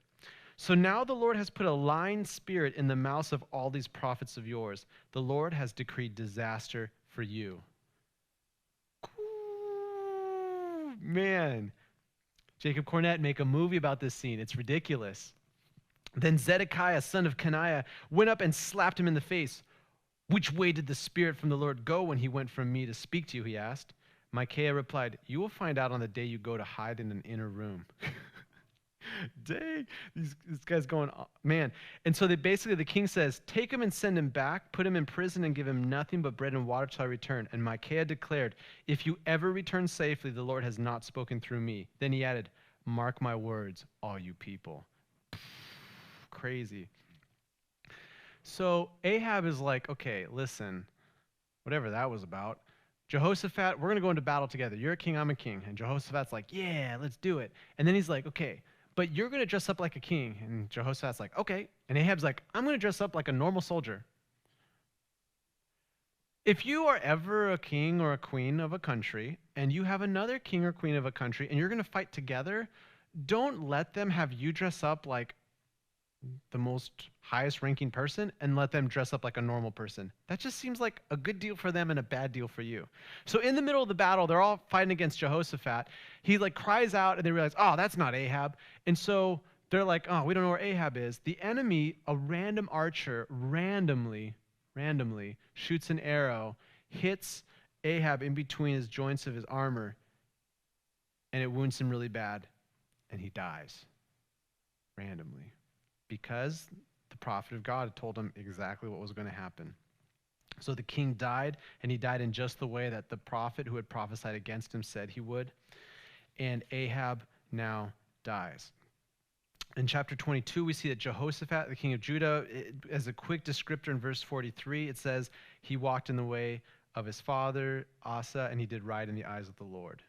S1: So now the Lord has put a lying spirit in the mouths of all these prophets of yours. The Lord has decreed disaster for you. Man, Jacob Cornett, make a movie about this scene. It's ridiculous. Then Zedekiah, son of Kenaiah, went up and slapped him in the face. Which way did the spirit from the Lord go when he went from me to speak to you, he asked. Micaiah replied, you will find out on the day you go to hide in an inner room. Dang, this guy's going, man. And so the king says, take him and send him back, put him in prison and give him nothing but bread and water till I return. And Micaiah declared, if you ever return safely, the Lord has not spoken through me. Then he added, mark my words, all you people. Crazy. So Ahab is like, okay, listen, whatever that was about. Jehoshaphat, we're going to go into battle together. You're a king, I'm a king. And Jehoshaphat's like, yeah, let's do it. And then he's like, okay, but you're going to dress up like a king. And Jehoshaphat's like, okay. And Ahab's like, I'm going to dress up like a normal soldier. If you are ever a king or a queen of a country, and you have another king or queen of a country, and you're going to fight together, don't let them have you dress up like the most highest ranking person and let them dress up like a normal person. That just seems like a good deal for them and a bad deal for you. So in the middle of the battle, they're all fighting against Jehoshaphat. He like cries out and they realize, oh, that's not Ahab. And so they're like, oh, we don't know where Ahab is. The enemy, a random archer, randomly shoots an arrow, hits Ahab in between his joints of his armor, and it wounds him really bad, and he dies randomly. Because the prophet of God had told him exactly what was going to happen. So the king died, and he died in just the way that the prophet who had prophesied against him said he would. And Ahab now dies. In chapter 22, we see that Jehoshaphat, the king of Judah, as a quick descriptor in verse 43, it says, he walked in the way of his father, Asa, and he did right in the eyes of the Lord.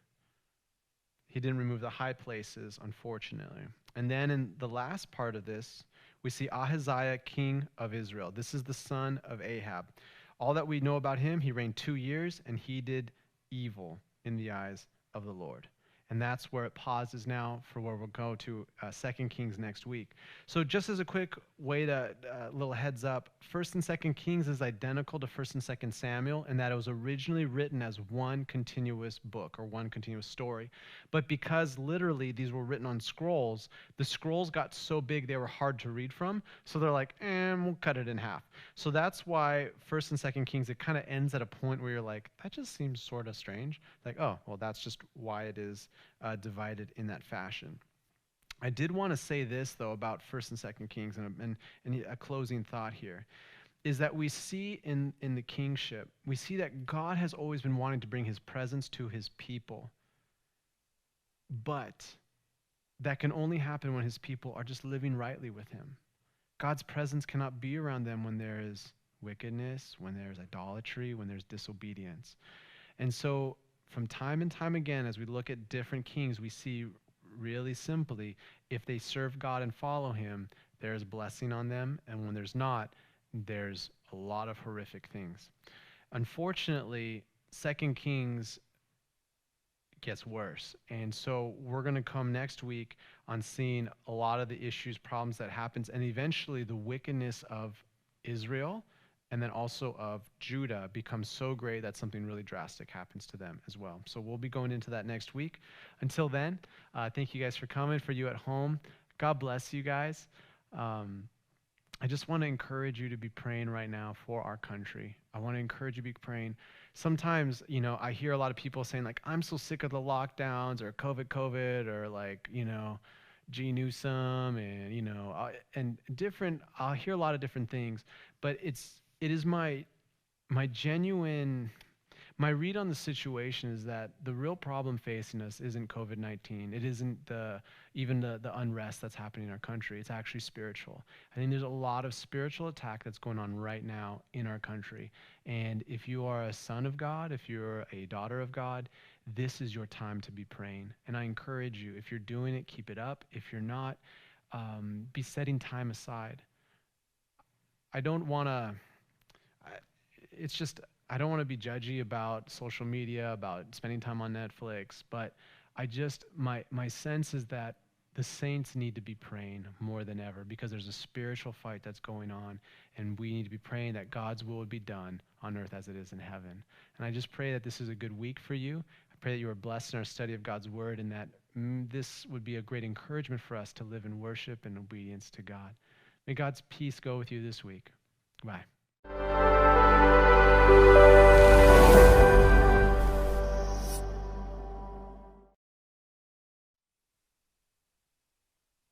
S1: He didn't remove the high places, unfortunately. And then in the last part of this, we see Ahaziah, king of Israel. This is the son of Ahab. All that we know about him, he reigned 2 years, and he did evil in the eyes of the Lord. And that's where it pauses now for where we'll go to 2 Kings next week. So just as a quick way to, little heads up, 1st and 2nd Kings is identical to 1st and 2nd Samuel in that it was originally written as one continuous book or one continuous story. But because literally these were written on scrolls, the scrolls got so big they were hard to read from. So they're like, we'll cut it in half. So that's why 1st and 2nd Kings, it kind of ends at a point where you're like, that just seems sort of strange. Like, oh, well, that's just why it is divided in that fashion. I did want to say this, though, about 1st and 2nd Kings, and a closing thought here, is that we see in the kingship, we see that God has always been wanting to bring his presence to his people. But that can only happen when his people are just living rightly with him. God's presence cannot be around them when there is wickedness, when there's idolatry, when there's disobedience. And so from time and time again, as we look at different kings, we see really simply, if they serve God and follow him, there's blessing on them. And when there's not, there's a lot of horrific things. Unfortunately, 2 Kings gets worse. And so we're going to come next week on seeing a lot of the issues, problems that happens, and eventually the wickedness of Israel and then also of Judah becomes so great that something really drastic happens to them as well. So we'll be going into that next week. Until then, thank you guys for coming. For you at home, God bless you guys. I just want to encourage you to be praying right now for our country. I want to encourage you to be praying. Sometimes, I hear a lot of people saying, like, I'm so sick of the lockdowns or COVID, or like, G. Newsom and different, I'll hear a lot of different things, but it is my genuine, my read on the situation is that the real problem facing us isn't COVID-19. It isn't even the unrest that's happening in our country. It's actually spiritual. I think there's a lot of spiritual attack that's going on right now in our country. And if you are a son of God, if you're a daughter of God, this is your time to be praying. And I encourage you, if you're doing it, keep it up. If you're not, be setting time aside. I don't want to be judgy about social media, about spending time on Netflix, but my sense is that The saints need to be praying more than ever because there's a spiritual fight that's going on, and we need to be praying that God's will would be done on earth as it is in heaven. And I just pray that this is a good week for you. I pray that you are blessed in our study of God's word, and that this would be a great encouragement for us to live in worship and obedience to God. May God's peace go with you this week. Bye.